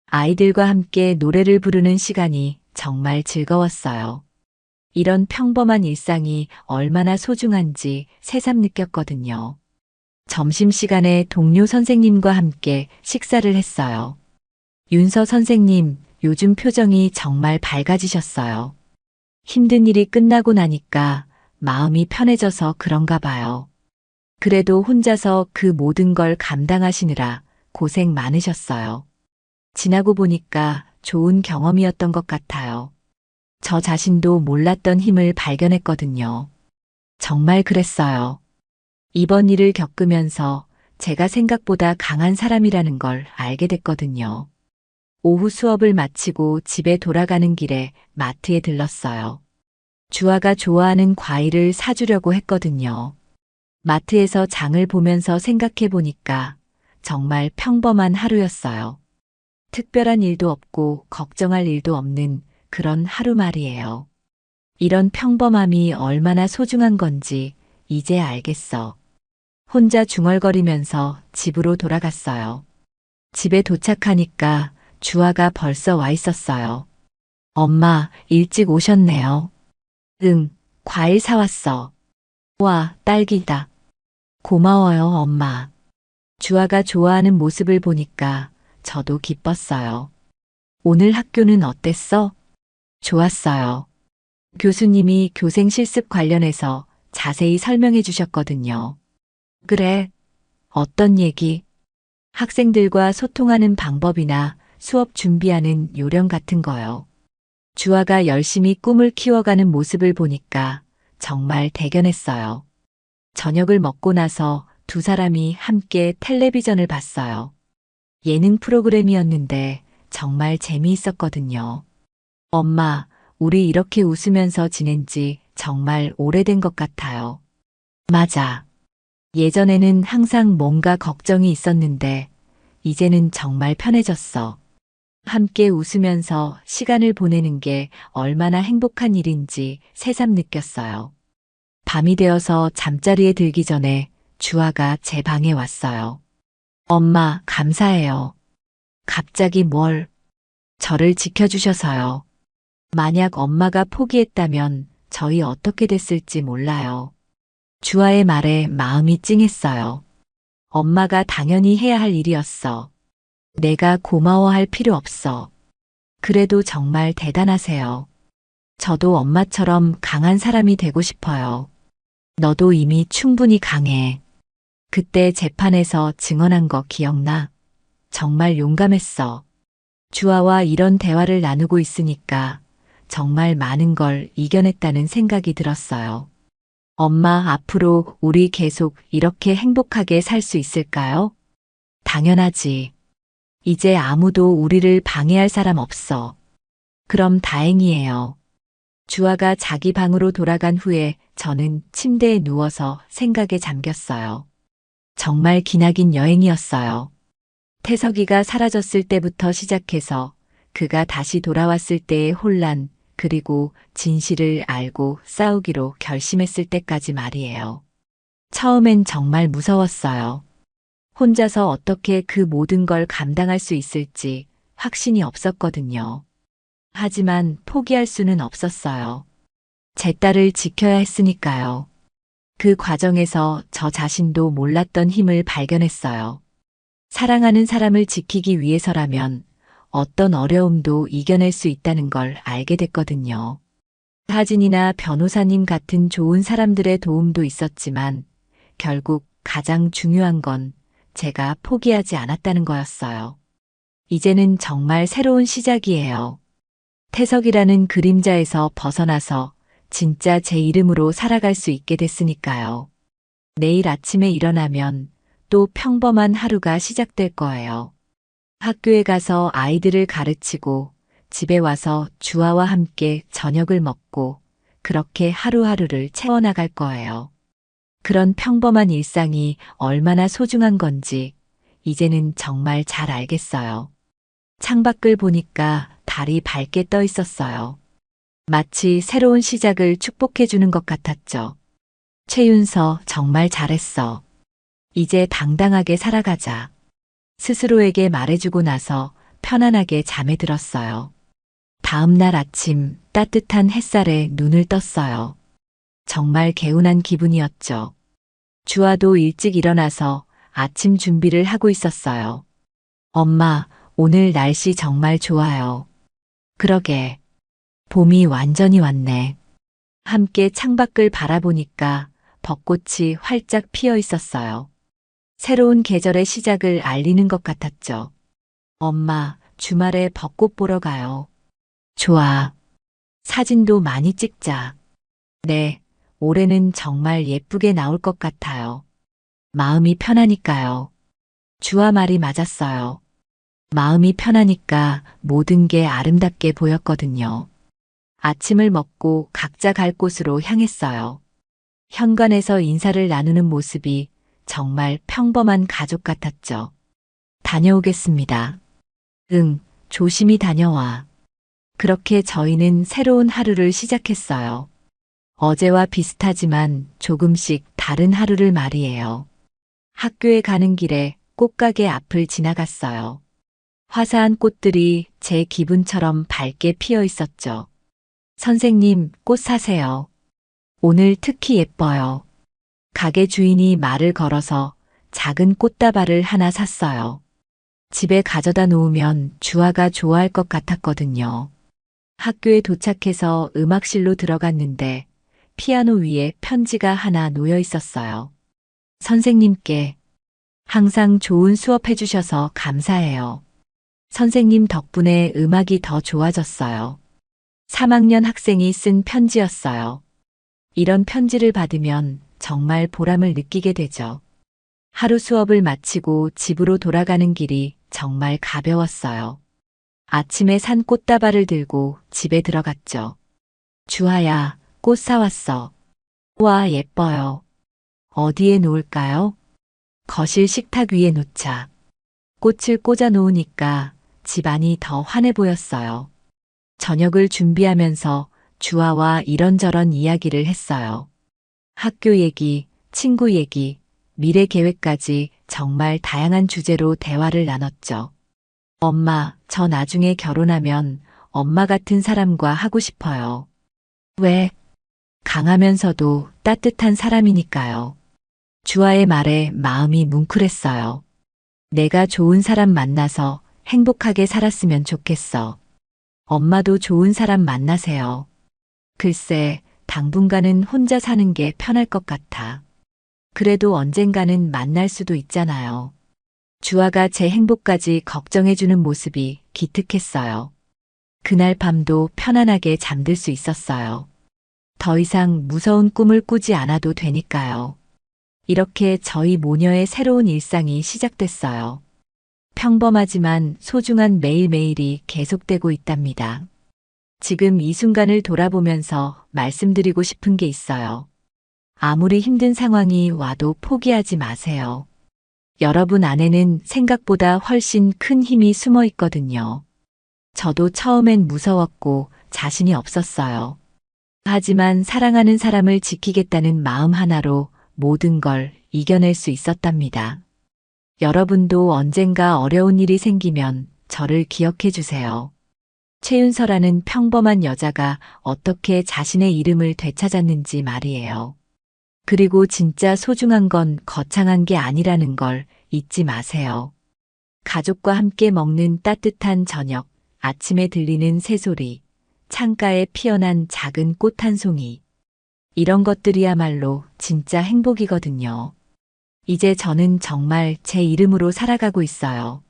아이들과 함께 노래를 부르는 시간이 정말 즐거웠어요. 이런 평범한 일상이 얼마나 소중한지 새삼 느꼈거든요. 점심시간에 동료 선생님과 함께 식사를 했어요. 윤서 선생님, 요즘 표정이 정말 밝아지셨어요. 힘든 일이 끝나고 나니까 마음이 편해져서 그런가 봐요. 그래도 혼자서 그 모든 걸 감당하시느라 고생 많으셨어요. 지나고 보니까 좋은 경험이었던 것 같아요. 저 자신도 몰랐던 힘을 발견했거든요. 정말 그랬어요. 이번 일을 겪으면서 제가 생각보다 강한 사람이라는 걸 알게 됐거든요. 오후 수업을 마치고 집에 돌아가는 길에 마트에 들렀어요. 주아가 좋아하는 과일을 사주려고 했거든요. 마트에서 장을 보면서 생각해 보니까 정말 평범한 하루였어요. 특별한 일도 없고 걱정할 일도 없는 그런 하루 말이에요. 이런 평범함이 얼마나 소중한 건지 이제 알겠어. 혼자 중얼거리면서 집으로 돌아갔어요. 집에 도착하니까 주아가 벌써 와 있었어요. 엄마, 일찍 오셨네요. 응, 과일 사왔어. 와, 딸기다. 고마워요, 엄마. 주아가 좋아하는 모습을 보니까 저도 기뻤어요. 오늘 학교는 어땠어? 좋았어요. 교수님이 교생 실습 관련해서 자세히 설명해 주셨거든요. 그래, 어떤 얘기? 학생들과 소통하는 방법이나 수업 준비하는 요령 같은 거요. 주아가 열심히 꿈을 키워가는 모습을 보니까 정말 대견했어요. 저녁을 먹고 나서 두 사람이 함께 텔레비전을 봤어요. 예능 프로그램이었는데 정말 재미있었거든요. 엄마, 우리 이렇게 웃으면서 지낸 지 정말 오래된 것 같아요. 맞아. 예전에는 항상 뭔가 걱정이 있었는데, 이제는 정말 편해졌어. 함께 웃으면서 시간을 보내는 게 얼마나 행복한 일인지 새삼 느꼈어요. 밤이 되어서 잠자리에 들기 전에 주아가 제 방에 왔어요. 엄마, 감사해요. 갑자기 뭘? 저를 지켜주셔서요. 만약 엄마가 포기했다면 저희 어떻게 됐을지 몰라요. 주아의 말에 마음이 찡했어요. 엄마가 당연히 해야 할 일이었어. 내가 고마워할 필요 없어. 그래도 정말 대단하세요. 저도 엄마처럼 강한 사람이 되고 싶어요. 너도 이미 충분히 강해. 그때 재판에서 증언한 거 기억나? 정말 용감했어. 주아와 이런 대화를 나누고 있으니까 정말 많은 걸 이겨냈다는 생각이 들었어요. 엄마, 앞으로 우리 계속 이렇게 행복하게 살 수 있을까요? 당연하지. 이제 아무도 우리를 방해할 사람 없어. 그럼 다행이에요. 주아가 자기 방으로 돌아간 후에 저는 침대에 누워서 생각에 잠겼어요. 정말 기나긴 여행이었어요. 태석이가 사라졌을 때부터 시작해서 그가 다시 돌아왔을 때의 혼란, 그리고 진실을 알고 싸우기로 결심했을 때까지 말이에요. 처음엔 정말 무서웠어요. 혼자서 어떻게 그 모든 걸 감당할 수 있을지 확신이 없었거든요. 하지만 포기할 수는 없었어요. 제 딸을 지켜야 했으니까요. 그 과정에서 저 자신도 몰랐던 힘을 발견했어요. 사랑하는 사람을 지키기 위해서라면 어떤 어려움도 이겨낼 수 있다는 걸 알게 됐거든요. 하진이나 변호사님 같은 좋은 사람들의 도움도 있었지만 결국 가장 중요한 건 제가 포기하지 않았다는 거였어요. 이제는 정말 새로운 시작이에요. 태석이라는 그림자에서 벗어나서 진짜 제 이름으로 살아갈 수 있게 됐으니까요. 내일 아침에 일어나면 또 평범한 하루가 시작될 거예요. 학교에 가서 아이들을 가르치고 집에 와서 주아와 함께 저녁을 먹고 그렇게 하루하루를 채워나갈 거예요. 그런 평범한 일상이 얼마나 소중한 건지 이제는 정말 잘 알겠어요. 창밖을 보니까 달이 밝게 떠 있었어요. 마치 새로운 시작을 축복해주는 것 같았죠. 최윤서, 정말 잘했어. 이제 당당하게 살아가자. 스스로에게 말해주고 나서 편안하게 잠에 들었어요. 다음 날 아침 따뜻한 햇살에 눈을 떴어요. 정말 개운한 기분이었죠. 주아도 일찍 일어나서 아침 준비를 하고 있었어요. 엄마, 오늘 날씨 정말 좋아요. 그러게. 봄이 완전히 왔네. 함께 창밖을 바라보니까 벚꽃이 활짝 피어 있었어요. 새로운 계절의 시작을 알리는 것 같았죠. 엄마, 주말에 벚꽃 보러 가요. 좋아. 사진도 많이 찍자. 네, 올해는 정말 예쁘게 나올 것 같아요. 마음이 편하니까요. 주아 말이 맞았어요. 마음이 편하니까 모든 게 아름답게 보였거든요. 아침을 먹고 각자 갈 곳으로 향했어요. 현관에서 인사를 나누는 모습이 정말 평범한 가족 같았죠. 다녀오겠습니다. 응, 조심히 다녀와. 그렇게 저희는 새로운 하루를 시작했어요. 어제와 비슷하지만 조금씩 다른 하루를 말이에요. 학교에 가는 길에 꽃가게 앞을 지나갔어요. 화사한 꽃들이 제 기분처럼 밝게 피어 있었죠. 선생님, 꽃 사세요. 오늘 특히 예뻐요. 가게 주인이 말을 걸어서 작은 꽃다발을 하나 샀어요. 집에 가져다 놓으면 주아가 좋아할 것 같았거든요. 학교에 도착해서 음악실로 들어갔는데 피아노 위에 편지가 하나 놓여 있었어요. 선생님께 항상 좋은 수업 해주셔서 감사해요. 선생님 덕분에 음악이 더 좋아졌어요. 3학년 학생이 쓴 편지였어요. 이런 편지를 받으면 정말 보람을 느끼게 되죠. 하루 수업을 마치고 집으로 돌아가는 길이 정말 가벼웠어요. 아침에 산 꽃다발을 들고 집에 들어갔죠. 주아야, 꽃 사왔어. 와, 예뻐요. 어디에 놓을까요? 거실 식탁 위에 놓자. 꽃을 꽂아 놓으니까 집안이 더 환해 보였어요. 저녁을 준비하면서 주아와 이런저런 이야기를 했어요. 학교 얘기, 친구 얘기, 미래 계획까지 정말 다양한 주제로 대화를 나눴죠. 엄마, 저 나중에 결혼하면 엄마 같은 사람과 하고 싶어요. 왜? 강하면서도 따뜻한 사람이니까요. 주아의 말에 마음이 뭉클했어요. 내가 좋은 사람 만나서 행복하게 살았으면 좋겠어. 엄마도 좋은 사람 만나세요. 글쎄, 당분간은 혼자 사는 게 편할 것 같아. 그래도 언젠가는 만날 수도 있잖아요. 주아가 제 행복까지 걱정해주는 모습이 기특했어요. 그날 밤도 편안하게 잠들 수 있었어요. 더 이상 무서운 꿈을 꾸지 않아도 되니까요. 이렇게 저희 모녀의 새로운 일상이 시작됐어요. 평범하지만 소중한 매일매일이 계속되고 있답니다. 지금 이 순간을 돌아보면서 말씀드리고 싶은 게 있어요. 아무리 힘든 상황이 와도 포기하지 마세요. 여러분 안에는 생각보다 훨씬 큰 힘이 숨어 있거든요. 저도 처음엔 무서웠고 자신이 없었어요. 하지만 사랑하는 사람을 지키겠다는 마음 하나로 모든 걸 이겨낼 수 있었답니다. 여러분도 언젠가 어려운 일이 생기면 저를 기억해 주세요. 최윤서라는 평범한 여자가 어떻게 자신의 이름을 되찾았는지 말이에요. 그리고 진짜 소중한 건 거창한 게 아니라는 걸 잊지 마세요. 가족과 함께 먹는 따뜻한 저녁, 아침에 들리는 새소리, 창가에 피어난 작은 꽃 한 송이. 이런 것들이야말로 진짜 행복이거든요. 이제 저는 정말 제 이름으로 살아가고 있어요.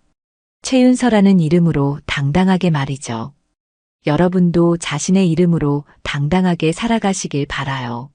최윤서라는 이름으로 당당하게 말이죠. 여러분도 자신의 이름으로 당당하게 살아가시길 바라요.